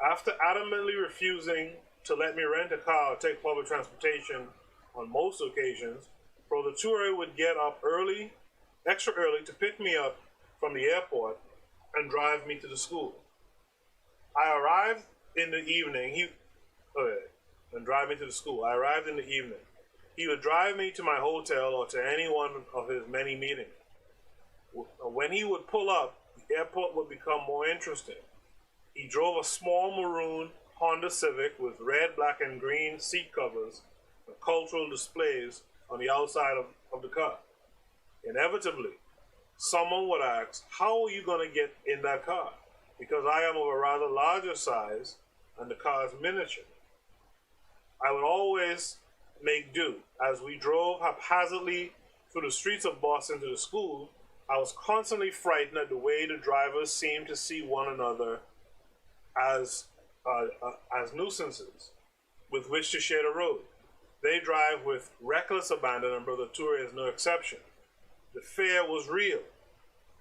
Speaker 1: After adamantly refusing to let me rent a car or take public transportation on most occasions, Brother Toure would get up extra early to pick me up from the airport and drive me to the school. I arrived in the evening. And drive me to the school. I arrived in the evening. He would drive me to my hotel or to any one of his many meetings. When he would pull up, the airport would become more interesting. He drove a small maroon Honda Civic with red, black, and green seat covers and cultural displays on the outside of the car. Inevitably, someone would ask, how are you going to get in that car? Because I am of a rather larger size and the car is miniature. I would always make do. As we drove haphazardly through the streets of Boston to the school, I was constantly frightened at the way the drivers seemed to see one another as nuisances with which to share the road. They drive with reckless abandon, and Brother Toure is no exception. The fear was real.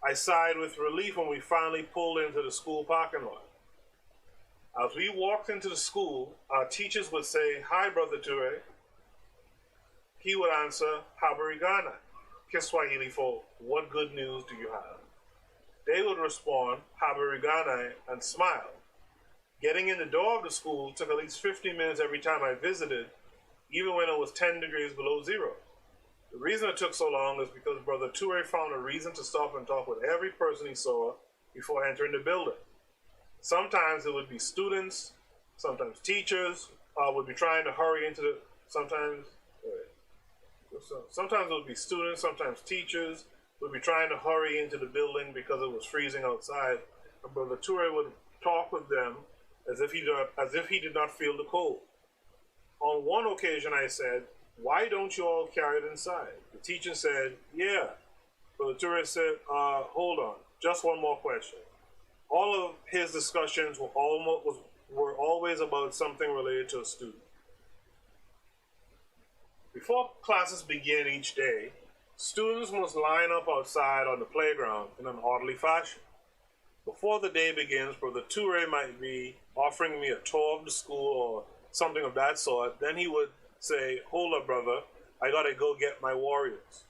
Speaker 1: I sighed with relief when we finally pulled into the school parking lot. As we walked into the school, our teachers would say, "Hi, Brother Toure." He would answer, "Habari gani," Kiswahili for "What good news do you have?" They would respond, "Habari gani," and smile. Getting in the door of the school took at least 15 minutes every time I visited, even when it was 10 degrees below zero. The reason it took so long is because Brother Toure found a reason to stop and talk with every person he saw before entering the building. Sometimes it would be students, sometimes teachers would be trying to hurry into the, sometimes it would be students, sometimes teachers would be trying to hurry into the building because it was freezing outside, and Brother Toure would talk with them as if he did not feel the cold. On one occasion I said, "Why don't you all carry it inside?" The teacher said, "Yeah." Brother Toure said, "Hold on, just one more question." All of his discussions were always about something related to a student. Before classes begin each day, students must line up outside on the playground in an orderly fashion. Before the day begins, Brother Toure might be offering me a tour of the school or something of that sort. Then he would say, "Hold up, brother, I gotta go get my warriors."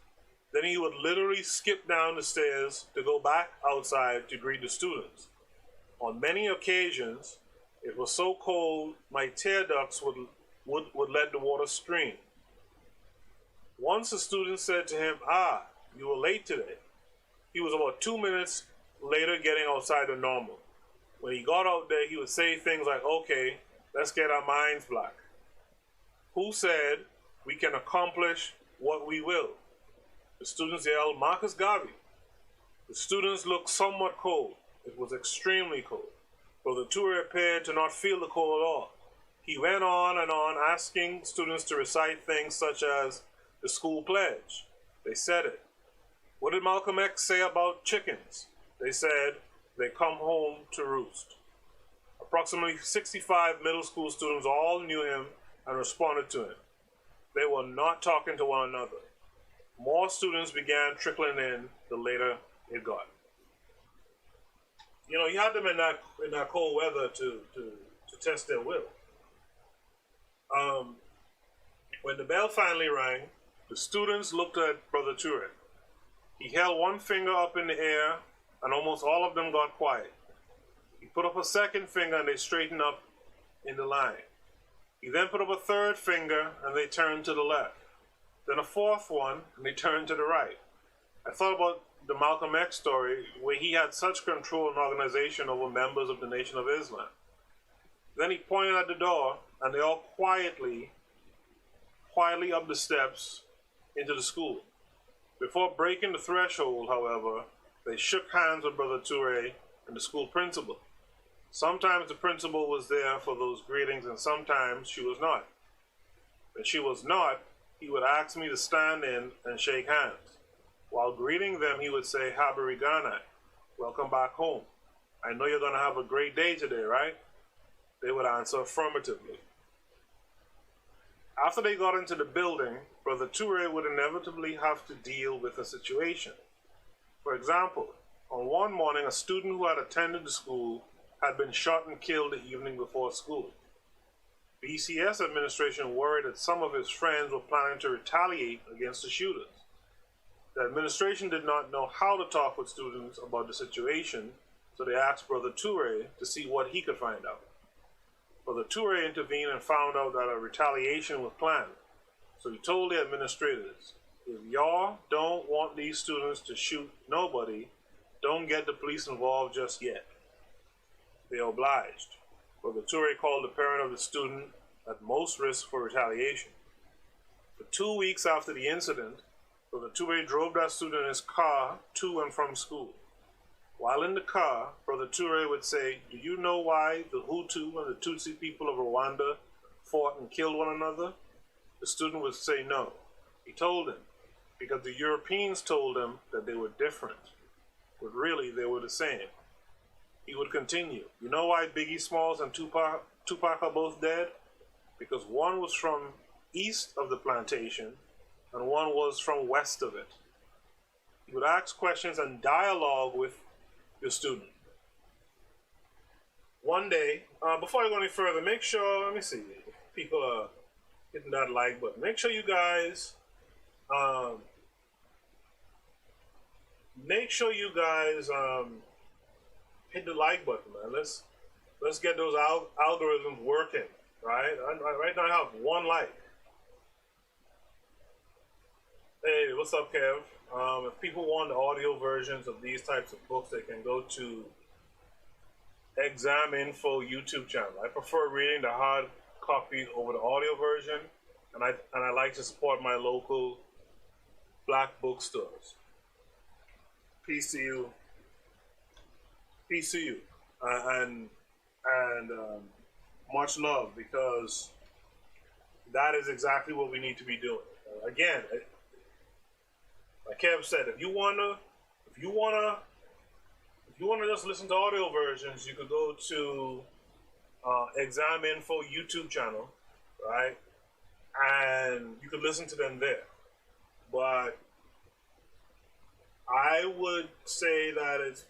Speaker 1: Then he would literally skip down the stairs to go back outside to greet the students. On many occasions, it was so cold, my tear ducts would let the water stream. Once a student said to him, "You were late today." He was about 2 minutes later getting outside than normal. When he got out there, he would say things like, "Okay, let's get our minds black. Who said we can accomplish what we will?" The students yelled, "Marcus Garvey." The students looked somewhat cold. It was extremely cold. Brother Toure appeared to not feel the cold at all. He went on and on, asking students to recite things such as the school pledge. They said it. What did Malcolm X say about chickens? They said, "They come home to roost." Approximately 65 middle school students all knew him and responded to him. They were not talking to one another. More students began trickling in the later it got. You know, he had them in that cold weather to test their will. When the bell finally rang, the students looked at Brother Toure. He held one finger up in the air, and almost all of them got quiet. He put up a second finger, and they straightened up in the line. He then put up a third finger, and they turned to the left. Then a fourth one, and they turned to the right. I thought about the Malcolm X story, where he had such control and organization over members of the Nation of Islam. Then he pointed at the door, and they all quietly up the steps into the school. Before breaking the threshold, however, they shook hands with Brother Toure and the school principal. Sometimes the principal was there for those greetings, and sometimes she was not. When she was not, he would ask me to stand in and shake hands. While greeting them, he would say, "Habari gani," welcome back home. "I know you're going to have a great day today, right?" They would answer affirmatively. After they got into the building, Brother Toure would inevitably have to deal with a situation. For example, on one morning, a student who had attended the school had been shot and killed the evening before school. The ECS administration worried that some of his friends were planning to retaliate against the shooters. The administration did not know how to talk with students about the situation, so they asked Brother Toure to see what he could find out. Brother Toure intervened and found out that a retaliation was planned. So he told the administrators, "If y'all don't want these students to shoot nobody, don't get the police involved just yet. They obliged. Brother Toure called the parent of the student at most risk for retaliation. For 2 weeks after the incident, Brother Toure drove that student in his car to and from school. While in the car, Brother Toure would say, "Do you know why the Hutu and the Tutsi people of Rwanda fought and killed one another?" The student would say no. He told him, because the Europeans told him that they were different, but really they were the same. He would continue, "You know why Biggie Smalls and Tupac are both dead? Because one was from east of the plantation and one was from west of it." He would ask questions and dialogue with the student. One day, before I go any further, make sure, let me see, people are hitting that like button. Make sure you guys, hit the like button, man. Let's get those algorithms working, right? Right now I have 1 like. Hey, what's up, Kev? If people want the audio versions of these types of books, they can go to Exam Info YouTube channel. I prefer reading the hard copy over the audio version, and I like to support my local black bookstores. Peace to you. Peace to you, and much love, because that is exactly what we need to be doing. Again, like Kev said, if you wanna just listen to audio versions, you could go to Exam Info YouTube channel, right? And you could listen to them there. But I would say that it's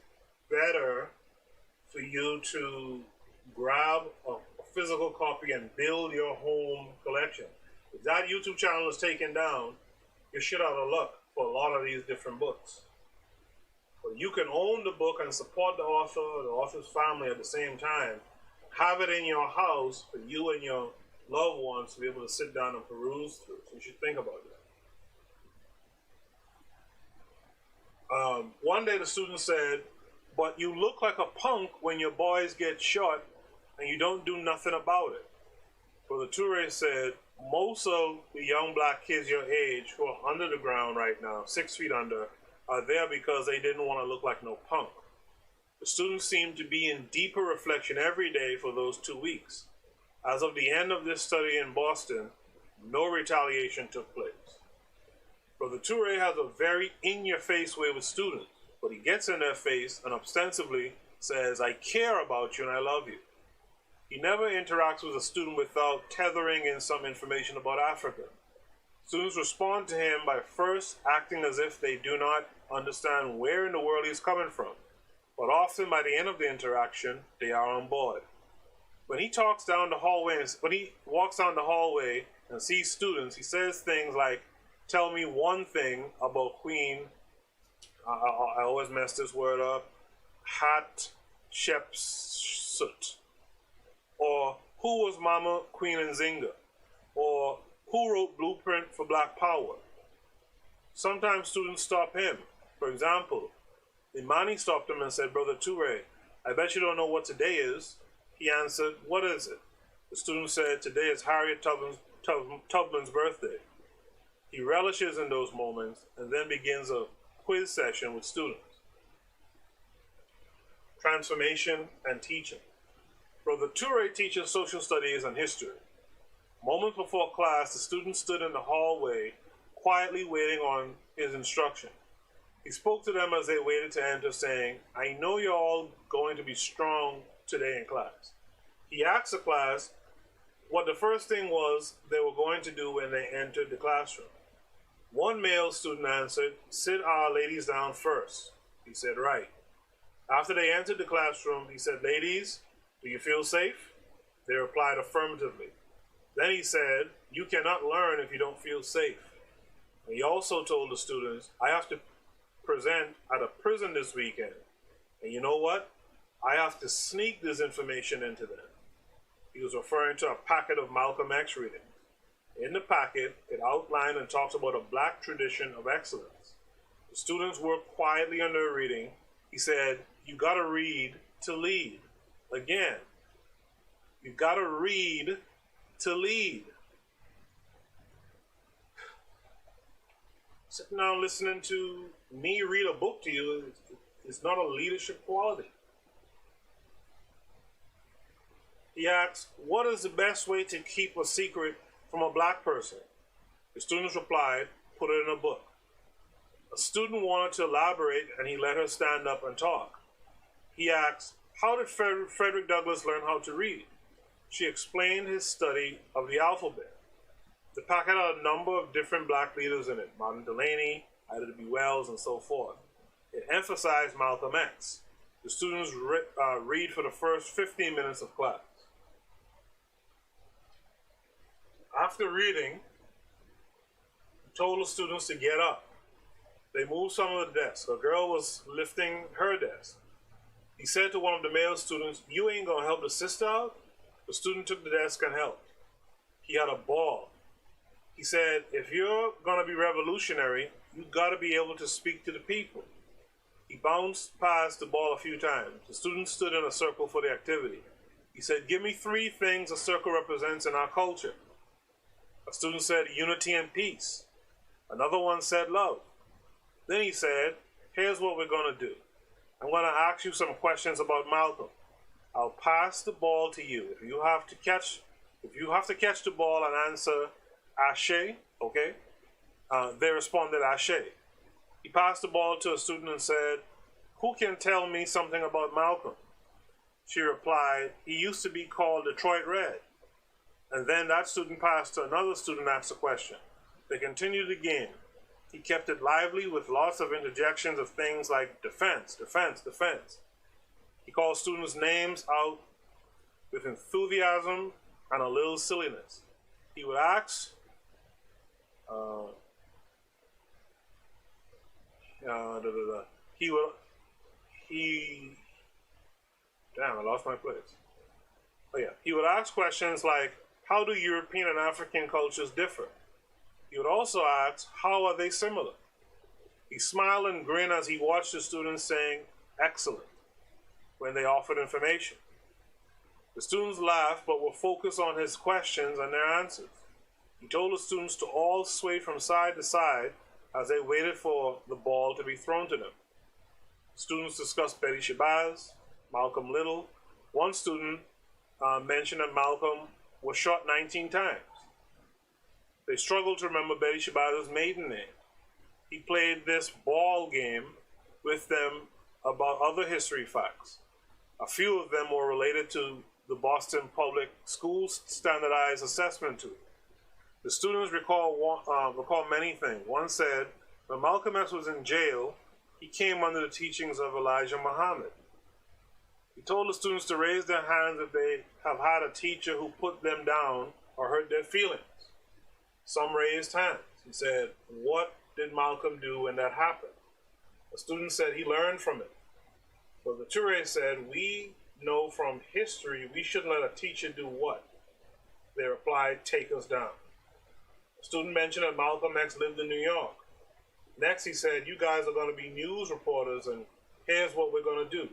Speaker 1: better for you to grab a physical copy and build your home collection. If that YouTube channel is taken down, you're shit out of luck for a lot of these different books. But you can own the book and support the author, the author's family at the same time. Have it in your house for you and your loved ones to be able to sit down and peruse through. So you should think about that. One day the student said, "But you look like a punk when your boys get shot and you don't do nothing about it." Brother Toure said, "Most of the young black kids your age who are under the ground right now, 6 feet under, are there because they didn't want to look like no punk." The students seemed to be in deeper reflection every day for those 2 weeks. As of the end of this study in Boston, no retaliation took place. Brother Toure has a very in-your-face way with students, but he gets in their face and ostensibly says, "I care about you and I love you." He never interacts with a student without tethering in some information about Africa. Students respond to him by first acting as if they do not understand where in the world he's coming from, but often by the end of the interaction, they are on board. When he walks down the hallway and sees students, he says things like, "Tell me one thing about Queen," I always mess this word up, Hatshepsut, or "Who was Mama Queen Nzinga?" or "Who wrote Blueprint for Black Power?" Sometimes students stop him. For example, Imani stopped him and said, "Brother Toure, I bet you don't know what today is." He answered, "What is it?" The student said, "Today is Harriet Tubman's birthday." He relishes in those moments and then begins a quiz session with students. Transformation and teaching. Brother Toure teaches social studies and history. Moments before class, the students stood in the hallway, quietly waiting on his instruction. He spoke to them as they waited to enter, saying, "I know you're all going to be strong today in class." He asked the class what the first thing was they were going to do when they entered the classroom. One male student answered, "Sit our ladies down first." He said, "Right." After they entered the classroom, he said, "Ladies, do you feel safe?" They replied affirmatively. Then he said, "You cannot learn if you don't feel safe." And he also told the students, "I have to present at a prison this weekend. And you know what? I have to sneak this information into them." He was referring to a packet of Malcolm X readings. In the packet, it outlined and talked about a black tradition of excellence. The students worked quietly on their reading, He said, you got to read to lead. Again, you got to read to lead. Sitting down listening to me read a book to you is not a leadership quality. He asked, what is the best way to keep a secret from a black person? The students replied, put it in a book. A student wanted to elaborate, and he let her stand up and talk. He asked, how did Frederick Douglass learn how to read? She explained his study of the alphabet. The packet had a number of different black leaders in it, Martin Delany, Ida B. Wells, and so forth. It emphasized Malcolm X. The students read for the first 15 minutes of class. After reading, he told the students to get up. They moved some of the desks. A girl was lifting her desk. He said to one of the male students, you ain't gonna help the sister out? The student took the desk and helped. He had a ball. He said, if you're gonna be revolutionary, you gotta be able to speak to the people. He bounced past the ball a few times. The students stood in a circle for the activity. He said, give me 3 things a circle represents in our culture. A student said, unity and peace. Another one said, love. Then he said, here's what we're going to do. I'm going to ask you some questions about Malcolm. I'll pass the ball to you. If you have to catch the ball and answer Ashe, okay? They responded Ashe. He passed the ball to a student and said, who can tell me something about Malcolm? She replied, he used to be called Detroit Red. And then that student passed to another student and asked a question. They continued the game. He kept it lively with lots of interjections of things like defense, defense, defense. He called students' names out with enthusiasm and a little silliness. He would ask, damn, I lost my place. Oh yeah, he would ask questions like, how do European and African cultures differ? He would also ask, how are they similar? He smiled and grinned as he watched the students saying, excellent, when they offered information. The students laughed but were focused on his questions and their answers. He told the students to all sway from side to side as they waited for the ball to be thrown to them. Students discussed Betty Shabazz, Malcolm Little. One student mentioned that Malcolm was shot 19 times. They struggled to remember Betty Shabazz's maiden name. He played this ball game with them about other history facts. A few of them were related to the Boston Public Schools standardized assessment tool. The students recall many things. One said, when Malcolm X was in jail, he came under the teachings of Elijah Muhammad. He told the students to raise their hands if they have had a teacher who put them down or hurt their feelings. Some raised hands. He said, what did Malcolm do when that happened? A student said he learned from it. But the Toure said, we know from history we shouldn't let a teacher do what? They replied, take us down. A student mentioned that Malcolm X lived in New York. Next he said, you guys are going to be news reporters and here's what we're going to do.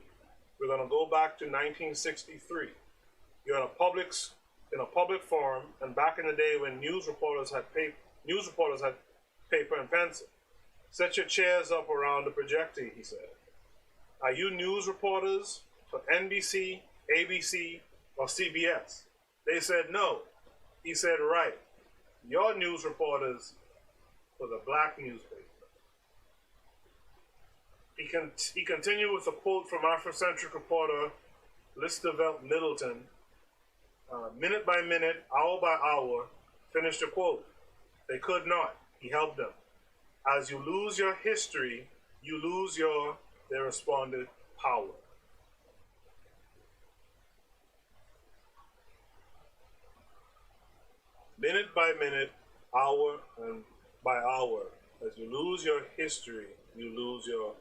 Speaker 1: We're going to go back to 1963. You're in a public forum, and back in the day when news reporters had paper and pencil. Set your chairs up around the projector, he said. Are you news reporters for NBC, ABC, or CBS? They said no. He said, right. You're news reporters for the black newspaper. He continued with a quote from Afrocentric reporter Listavelt Middleton. Minute by minute, hour by hour, finished the quote. They could not. He helped them. As you lose your history, you lose your, they responded, power. Minute by minute, hour and by hour, as you lose your history, you lose your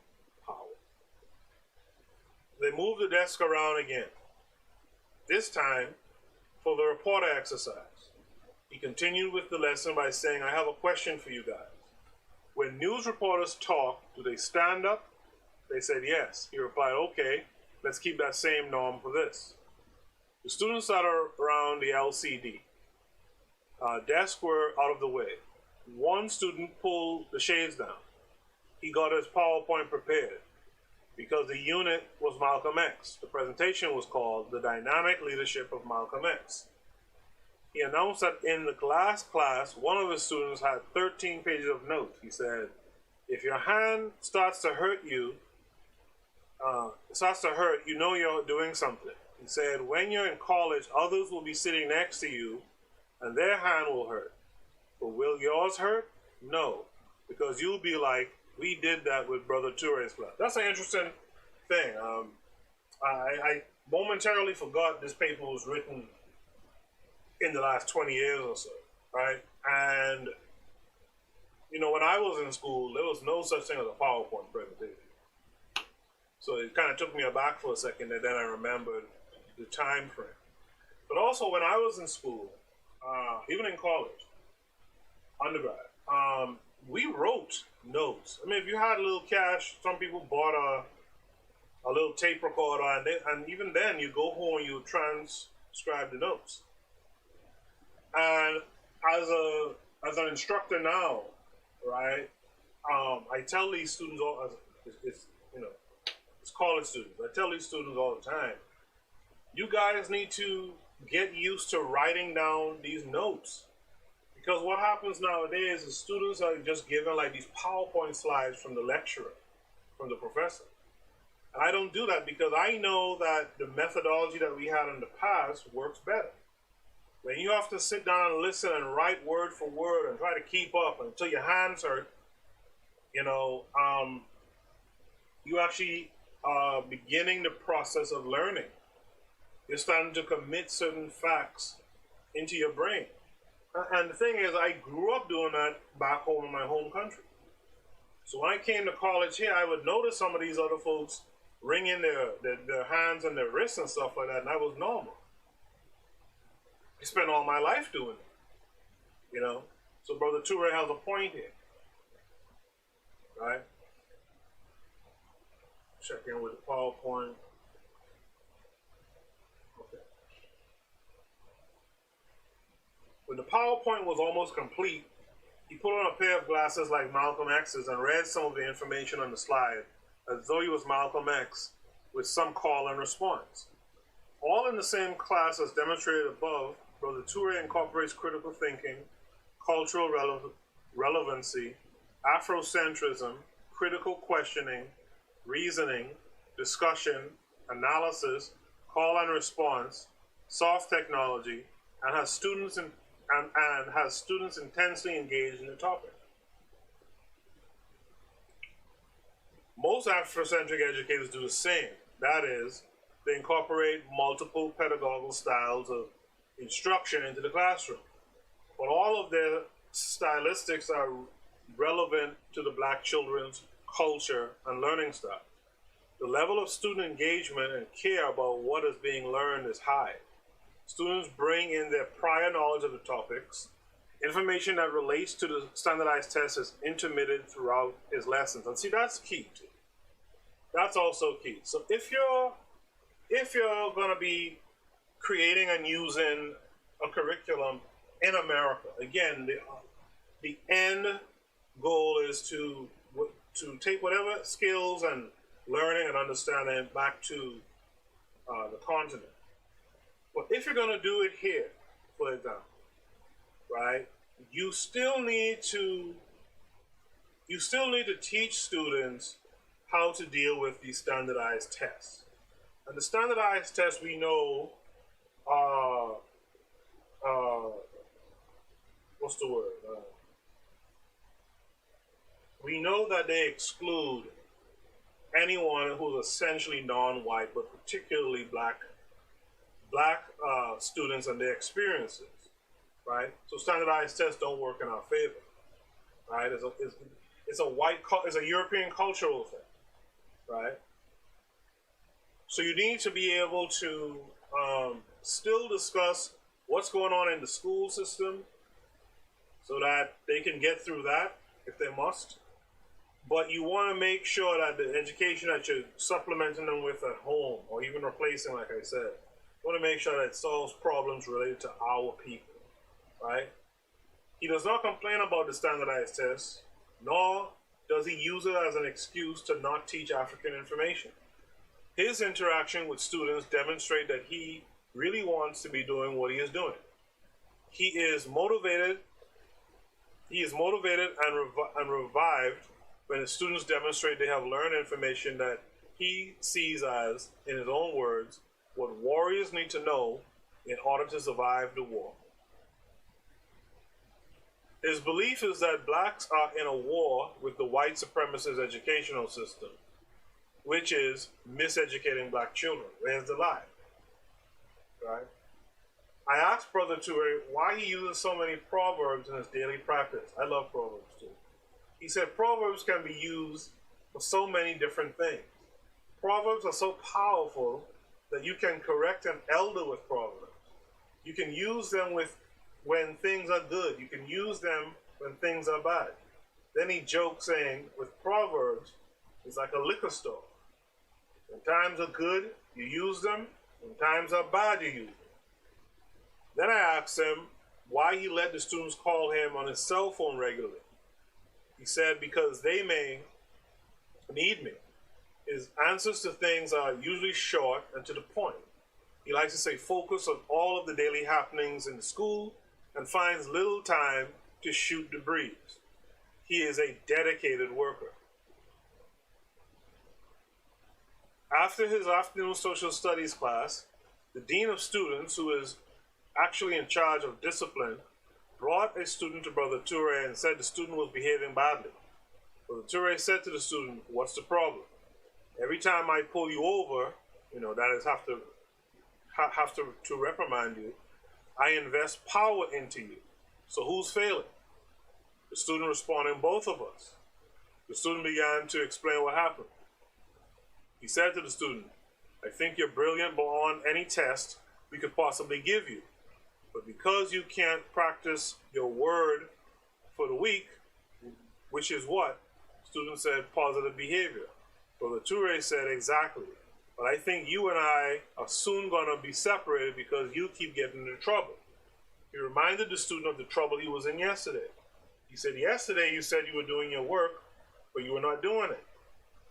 Speaker 1: power. They moved the desk around again. This time, for the reporter exercise. He continued with the lesson by saying, I have a question for you guys. When news reporters talk, do they stand up, They said yes. He replied, okay, let's keep that same norm for this. The students that are around the LCD, desks were out of the way. One student pulled the shades down. He got his PowerPoint prepared because the unit was Malcolm X. The presentation was called The Dynamic Leadership of Malcolm X. He announced that in the last class, one of his students had 13 pages of notes. He said, if your hand starts to hurt you, you know you're doing something. He said, when you're in college, others will be sitting next to you and their hand will hurt. But will yours hurt? No, because you'll be like, we did that with Brother Touré's class. That's an interesting thing. I momentarily forgot this paper was written in the last 20 years or so, right? And, you know, when I was in school, there was no such thing as a PowerPoint presentation. So it kind of took me aback for a second, and then I remembered the time frame. But also when I was in school, even in college, undergrad, we wrote notes. I mean, if you had a little cash, some people bought a little tape recorder, and even then, you go home and you transcribe the notes. And as an instructor now, right, I tell these students all, it's college students. I tell these students all the time, you guys need to get used to writing down these notes. Because what happens nowadays is students are just given like these PowerPoint slides from the lecturer, from the professor. And I don't do that because I know that the methodology that we had in the past works better. When you have to sit down and listen and write word for word and try to keep up until your hands hurt, you actually are beginning the process of learning. You're starting to commit certain facts into your brain. And the thing is, I grew up doing that back home in my home country. So when I came to college here, I would notice some of these other folks wringing their hands and their wrists and stuff like that, and that was normal. I spent all my life doing it, So Brother Touré has a point here, right? Check in with the PowerPoint. Okay. When the PowerPoint was almost complete, he put on a pair of glasses like Malcolm X's and read some of the information on the slide as though he was Malcolm X with some call and response. All in the same class as demonstrated above, Brother Touré incorporates critical thinking, cultural relevancy, Afrocentrism, critical questioning, reasoning, discussion, analysis, call and response, soft technology, and has students intensely engaged in the topic. Most Afrocentric educators do the same. That is, they incorporate multiple pedagogical styles of instruction into the classroom. But all of their stylistics are relevant to the Black children's culture and learning style. The level of student engagement and care about what is being learned is high. Students bring in their prior knowledge of the topics. Information that relates to the standardized test is intermittent throughout his lessons. And see, that's key too. That's also key. So if you're going to be creating and using a curriculum in America, again, the end goal is to take whatever skills and learning and understanding back to the continent. But if you're going to do it here, for example, right, you still need to teach students how to deal with these standardized tests. And the standardized tests we know are, what's the word? We know that they exclude anyone who's essentially non-white, but particularly black students and their experiences, right? So standardized tests don't work in our favor, right? It's a European cultural thing, right? So you need to be able to still discuss what's going on in the school system so that they can get through that if they must. But you want to make sure that the education that you're supplementing them with at home, or even replacing, like I said, you want to make sure that it solves problems related to our people, right? He does not complain about the standardized tests, nor does he use it as an excuse to not teach African information. His interaction with students demonstrate that he really wants to be doing what he is doing. He is motivated. He is motivated and revived when the students demonstrate they have learned information that he sees as, in his own words, what warriors need to know in order to survive the war. His belief is that blacks are in a war with the white supremacist educational system, which is miseducating black children. Where's the lie? Right? I asked Brother Toure why he uses so many proverbs in his daily practice. I love proverbs too. He said proverbs can be used for so many different things. Proverbs are so powerful that you can correct an elder with proverbs. You can use them when things are good. You can use them when things are bad. Then he joked saying, with proverbs, it's like a liquor store. When times are good, you use them. When times are bad, you use them. Then I asked him why he let the students call him on his cell phone regularly. He said, because they may need me. His answers to things are usually short and to the point. He likes to say focus on all of the daily happenings in the school and finds little time to shoot the breeze. He is a dedicated worker. After his afternoon social studies class, the dean of students, who is actually in charge of discipline, brought a student to Brother Toure and said the student was behaving badly. Brother Toure said to the student, what's the problem? Every time I pull you over, that is have to reprimand you, I invest power into you. So who's failing? The student responded, both of us. The student began to explain what happened. He said to the student, I think you're brilliant beyond any test we could possibly give you. But because you can't practice your word for the week, which is what? Student said, positive behavior. Brother Toure said, exactly. But I think you and I are soon going to be separated because you keep getting into trouble. He reminded the student of the trouble he was in yesterday. He said, yesterday you said you were doing your work, but you were not doing it.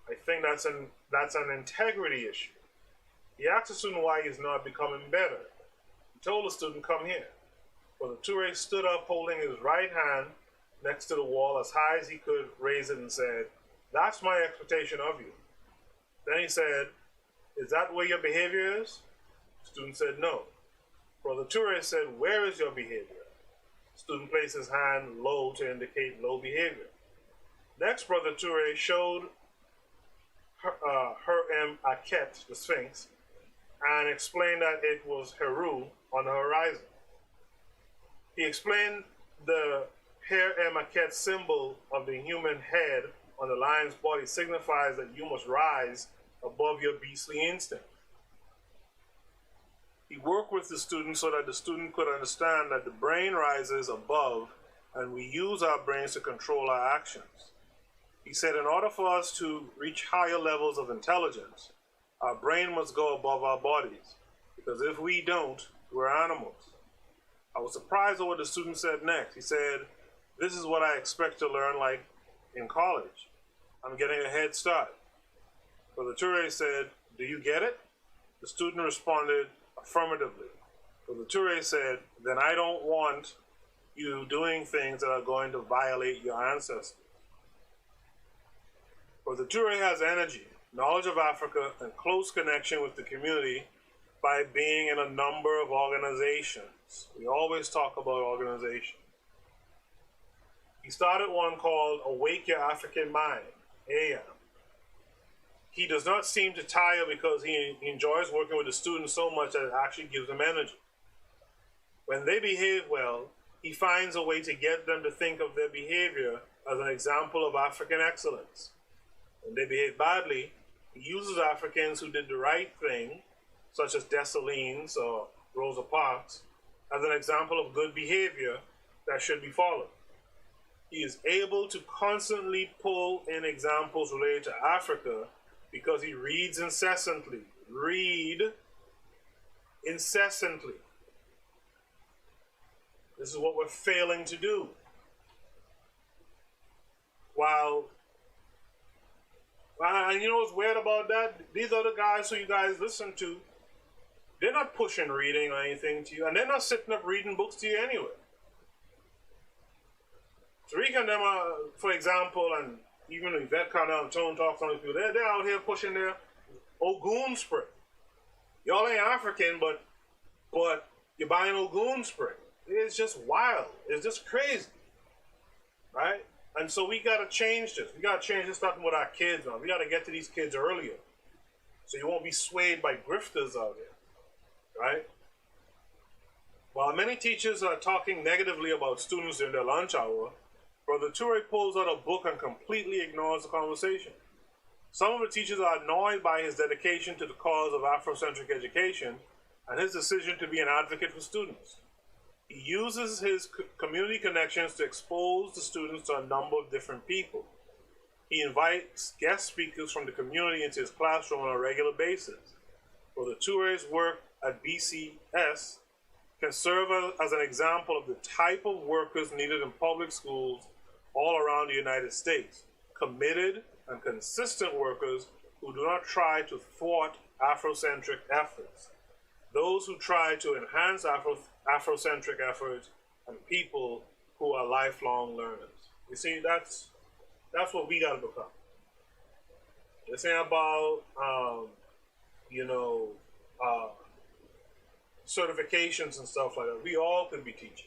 Speaker 1: I think that's an integrity issue. He asked the student why he's not becoming better. He told the student, come here. Brother Toure stood up holding his right hand next to the wall as high as he could raise it and said, that's my expectation of you. Then he said, is that where your behavior is? The student said, no. Brother Toure said, where is your behavior? The student placed his hand low to indicate low behavior. Next, Brother Toure showed her Aket, the Sphinx, and explained that it was Heru on the horizon. He explained the Aket symbol of the human head on the lion's body signifies that you must rise above your beastly instinct. He worked with the student so that the student could understand that the brain rises above and we use our brains to control our actions. He said in order for us to reach higher levels of intelligence, our brain must go above our bodies, because if we don't, we're animals. I was surprised at what the student said next. He said, this is what I expect to learn like in college. I'm getting a head start. Brother Toure said, do you get it? The student responded affirmatively. Brother Toure said, then I don't want you doing things that are going to violate your ancestors. Brother Toure has energy, knowledge of Africa, and close connection with the community by being in a number of organizations. We always talk about organizations. He started one called Awake Your African Mind, AM. He does not seem to tire because he enjoys working with the students so much that it actually gives him energy. When they behave well, he finds a way to get them to think of their behavior as an example of African excellence. When they behave badly, he uses Africans who did the right thing, such as Dessalines or Rosa Parks, as an example of good behavior that should be followed. He is able to constantly pull in examples related to Africa because he reads incessantly. Read incessantly. This is what we're failing to do. And you know what's weird about that? These other guys who you guys listen to, they're not pushing reading or anything to you, and they're not sitting up reading books to you anyway. Tariq and them are, for example, and even Yvette Connell and Tone Talk, some of these people, they're out here pushing their Ogun spray. Y'all ain't African, but you're buying Ogun spray. It's just wild. It's just crazy. Right? And so we got to change this. We got to change this starting with our kids, man. We got to get to these kids earlier. So you won't be swayed by grifters out there. Right? While many teachers are talking negatively about students during their lunch hour, Brother Toure pulls out a book and completely ignores the conversation. Some of the teachers are annoyed by his dedication to the cause of Afrocentric education and his decision to be an advocate for students. He uses his community connections to expose the students to a number of different people. He invites guest speakers from the community into his classroom on a regular basis. Brother Toure's work at BCS can serve as an example of the type of workers needed in public schools all around the United States. Committed and consistent workers who do not try to thwart Afrocentric efforts. Those who try to enhance Afrocentric efforts and people who are lifelong learners. You see, that's what we got to become. This ain't about, certifications and stuff like that. We all could be teachers,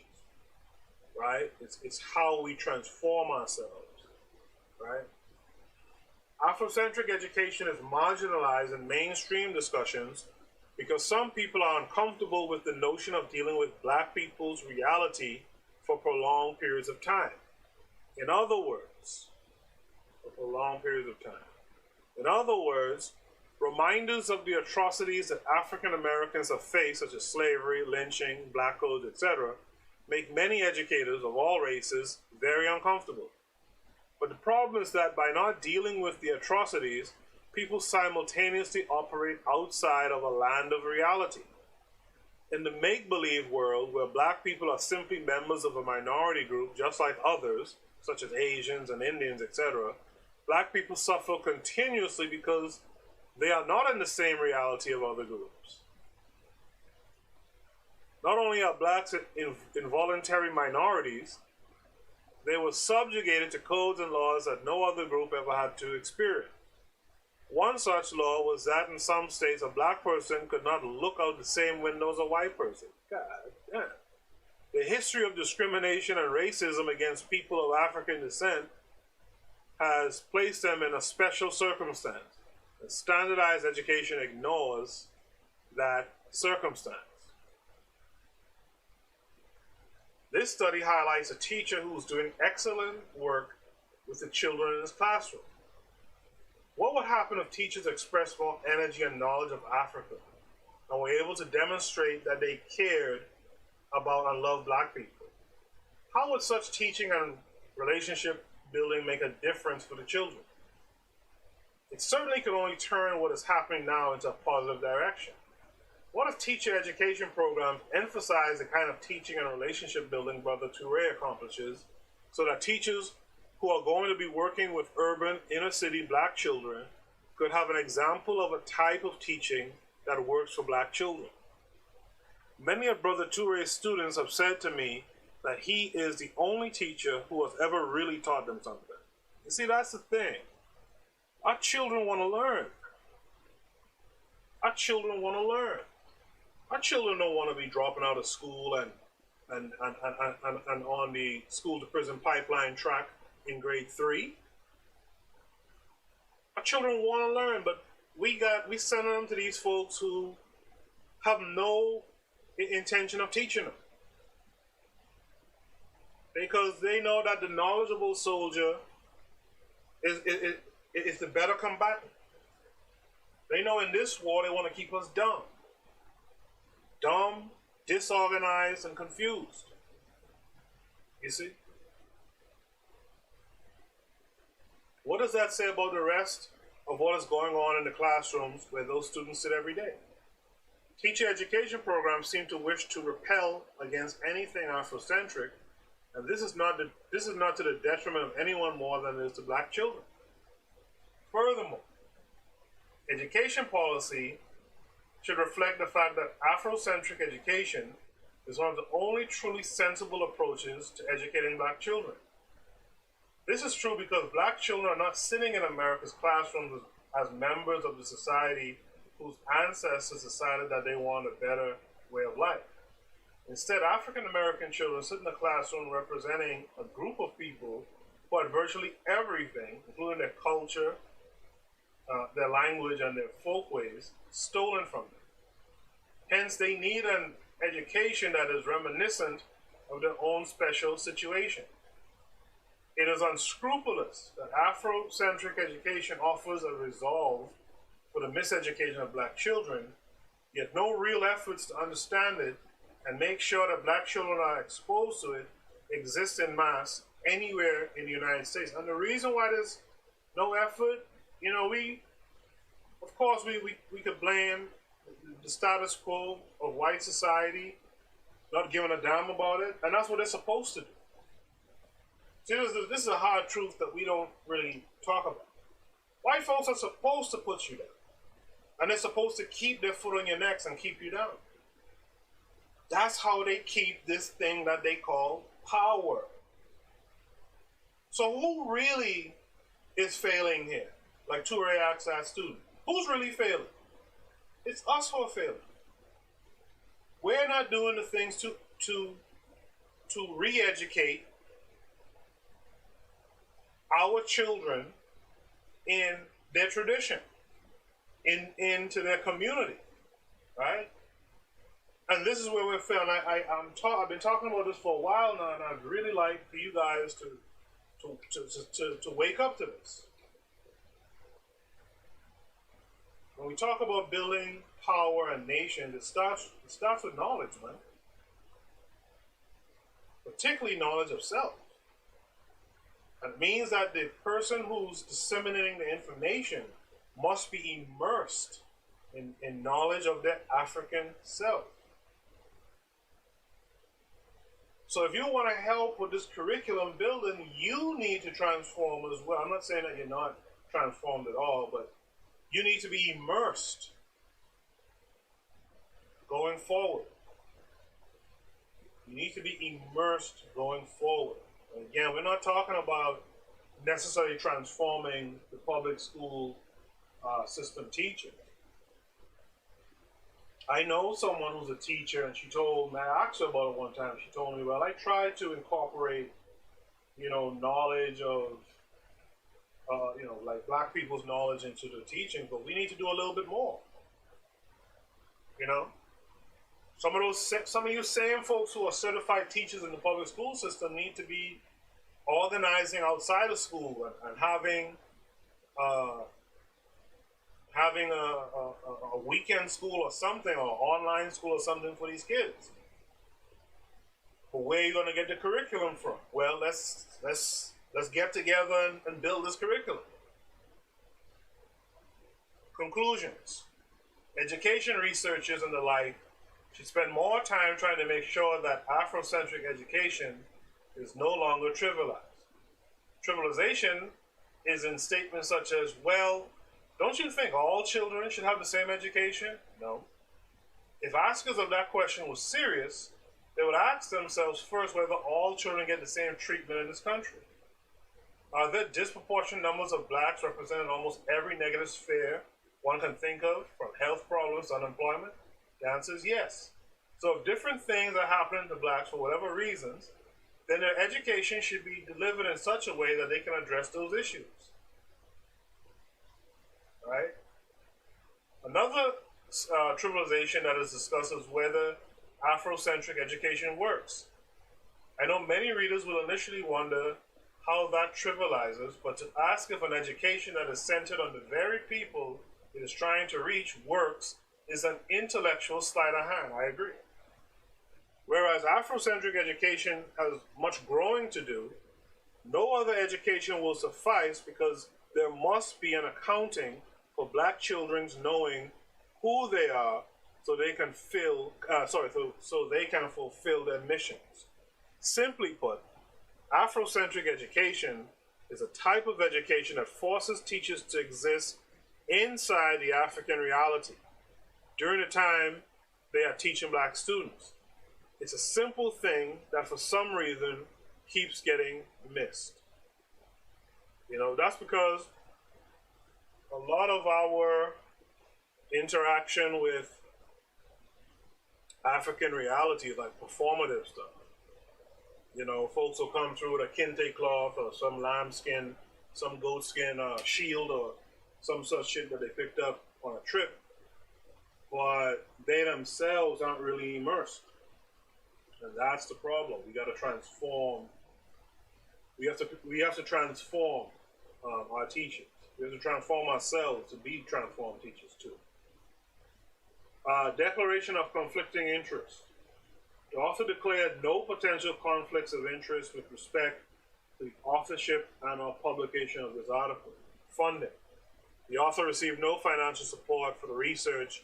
Speaker 1: right? It's how we transform ourselves, right? Afrocentric education is marginalized in mainstream discussions because some people are uncomfortable with the notion of dealing with Black people's reality for prolonged periods of time. In other words, reminders of the atrocities that African Americans have faced, such as slavery, lynching, black codes, etc., make many educators of all races very uncomfortable. But the problem is that by not dealing with the atrocities, people simultaneously operate outside of a land of reality. In the make-believe world, where Black people are simply members of a minority group just like others, such as Asians and Indians, etc., Black people suffer continuously because they are not in the same reality of other groups. Not only are Blacks involuntary minorities, they were subjugated to codes and laws that no other group ever had to experience. One such law was that in some states a Black person could not look out the same window as a white person. God damn. The history of discrimination and racism against people of African descent has placed them in a special circumstance. And standardized education ignores that circumstance. This study highlights a teacher who is doing excellent work with the children in his classroom. What would happen if teachers expressed more energy and knowledge of Africa and were able to demonstrate that they cared about and loved Black people? How would such teaching and relationship building make a difference for the children? It certainly could only turn what is happening now into a positive direction. What if teacher education programs emphasize the kind of teaching and relationship building Brother Toure accomplishes so that teachers who are going to be working with urban, inner city Black children could have an example of a type of teaching that works for Black children? Many of Brother Toure's students have said to me that he is the only teacher who has ever really taught them something. You see, that's the thing. Our children want to learn. Our children want to learn. Our children don't want to be dropping out of school and on the school to prison pipeline track in grade 3. Our children want to learn, but we send them to these folks who have no intention of teaching them. Because they know that the knowledgeable soldier is the better combatant. They know in this war they want to keep us dumb. Dumb, disorganized, and confused. You see? What does that say about the rest of what is going on in the classrooms where those students sit every day? Teacher education programs seem to wish to repel against anything Afrocentric, and this is not to the detriment of anyone more than it is to black children. Furthermore, education policy should reflect the fact that Afrocentric education is one of the only truly sensible approaches to educating black children. This is true because black children are not sitting in America's classrooms as members of the society whose ancestors decided that they want a better way of life. Instead, African American children sit in the classroom representing a group of people who had virtually everything, including their culture, their language, and their folkways, stolen from them. Hence, they need an education that is reminiscent of their own special situation. It is unscrupulous that Afrocentric education offers a resolve for the miseducation of black children, yet no real efforts to understand it and make sure that black children are exposed to it exist in mass anywhere in the United States. And the reason why there's no effort, we could blame the status quo of white society, not giving a damn about it, and that's what they're supposed to do. See, this is a hard truth that we don't really talk about. White folks are supposed to put you down, and they're supposed to keep their foot on your necks and keep you down. That's how they keep this thing that they call power. So who really is failing here? Like Toure asked that student. Who's really failing? It's us who are failing. We're not doing the things to re-educate our children in their tradition, into their community, right? And this is where we're failing. I've been talking about this for a while now, and I'd really like for you guys to wake up to this. When we talk about building power and nations, it starts with knowledge, man. Particularly knowledge of self. It means that the person who's disseminating the information must be immersed in knowledge of their African self. So if you want to help with this curriculum building, you need to transform as well. I'm not saying that you're not transformed at all, but you need to be immersed going forward. You need to be immersed going forward. Again, we're not talking about necessarily transforming the public school system teaching. I know someone who's a teacher, and she told me, I asked her about it one time, she told me, well, I tried to incorporate, knowledge of, like black people's knowledge into the teaching, but we need to do a little bit more. Some of you same folks who are certified teachers in the public school system need to be organizing outside of school and having a weekend school or something, or online school or something for these kids. But where are you going to get the curriculum from? Well, let's get together and build this curriculum. Conclusions. Education researchers and the like should spend more time trying to make sure that Afrocentric education is no longer trivialized. Trivialization is in statements such as, well, don't you think all children should have the same education? No. If askers of that question were serious, they would ask themselves first whether all children get the same treatment in this country. Are there disproportionate numbers of blacks represented in almost every negative sphere one can think of, from health problems to unemployment? The answer is yes. So if different things are happening to blacks for whatever reasons, then their education should be delivered in such a way that they can address those issues. Right? Another trivialization that is discussed is whether Afrocentric education works. I know many readers will initially wonder how that trivializes, but to ask if an education that is centered on the very people it is trying to reach works is an intellectual sleight of hand. I agree. Whereas Afrocentric education has much growing to do, no other education will suffice because there must be an accounting for black children's knowing who they are, so they can so they can fulfill their missions. Simply put, Afrocentric education is a type of education that forces teachers to exist inside the African reality during the time they are teaching black students. It's a simple thing that for some reason keeps getting missed. You know, that's because a lot of our interaction with African reality is like performative stuff. You know, folks will come through with a kente cloth or some lambskin, some goatskin shield or some such shit that they picked up on a trip, but they themselves aren't really immersed. And that's the problem. We got to transform. We have to transform our teachers. We have to transform ourselves to be transformed teachers too. Declaration of conflicting interest. The author declared no potential conflicts of interest with respect to the authorship and or publication of this article. Funding. The author received no financial support for the research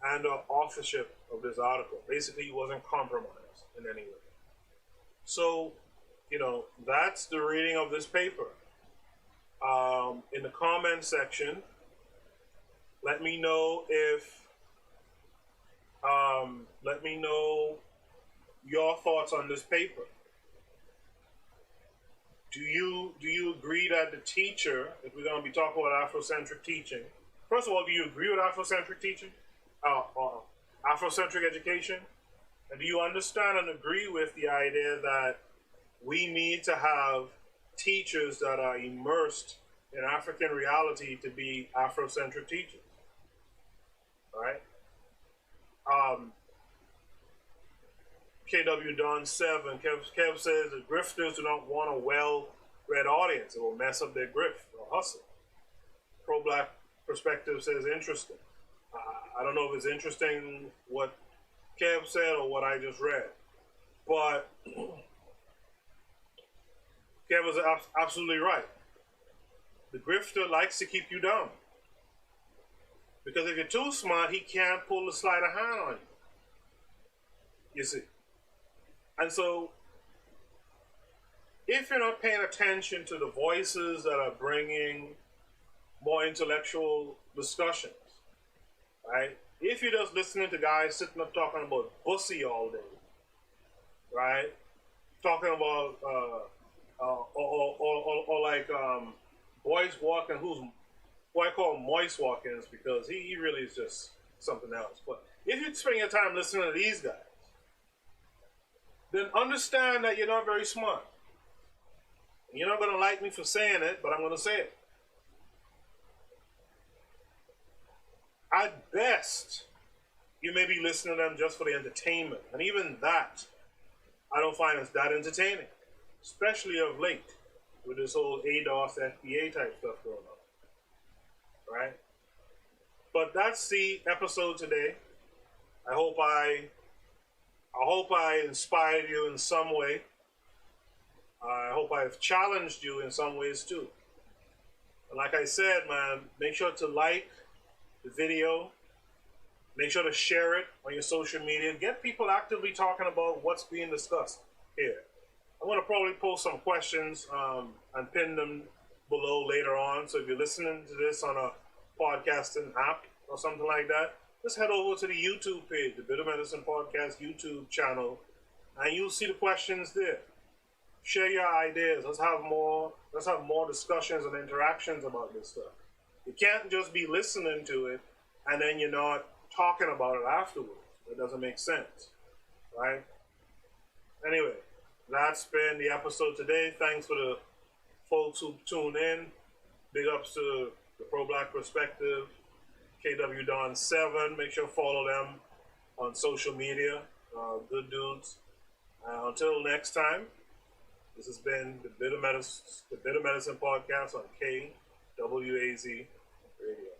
Speaker 1: and or authorship of this article. Basically, he wasn't compromised in any way. So, you know, that's the reading of this paper. In the comment section, let me know your thoughts on this paper. Do you agree that the teacher, if we're going to be talking about Afrocentric teaching, first of all, do you agree with Afrocentric teaching, Afrocentric education, and do you understand and agree with the idea that we need to have teachers that are immersed in African reality to be Afrocentric teachers? All right. KW Don 7, Kev says the grifters do not want a well-read audience. It will mess up their grift or hustle. Pro-black perspective says interesting. I don't know if it's interesting what Kev said or what I just read, but Kev was absolutely right. The grifter likes to keep you down, because if you're too smart, he can't pull the sleight of hand on you. You see? And so, if you're not paying attention to the voices that are bringing more intellectual discussions, right? If you're just listening to guys sitting up talking about bussy all day, right? Talking about, or like boys walking, who I call moist walk-ins, because he really is just something else. But if you spend your time listening to these guys, then understand that you're not very smart. You're not going to like me for saying it, but I'm going to say it. At best, you may be listening to them just for the entertainment. And even that, I don't find as that entertaining. Especially of late, with this whole ADOS, FBA type stuff going on. Right? But that's the episode today. I hope I inspired you in some way. I hope I've challenged you in some ways too. And like I said, man, make sure to like the video. Make sure to share it on your social media. Get people actively talking about what's being discussed here. I'm going to probably post some questions and pin them below later on. So if you're listening to this on a podcasting app or something like that, just head over to the YouTube page, the Bitter Medicine Podcast YouTube channel, and you'll see the questions there. Share your ideas. Let's have more discussions and interactions about this stuff. You can't just be listening to it and then you're not talking about it afterwards. It doesn't make sense, right? Anyway, that's been the episode today. Thanks for the folks who tuned in. Big ups to the Pro-Black Perspective, KW Don 7. Make sure to follow them on social media. Good dudes. Until next time, this has been the Bitter Medicine Podcast on KWAZ Radio.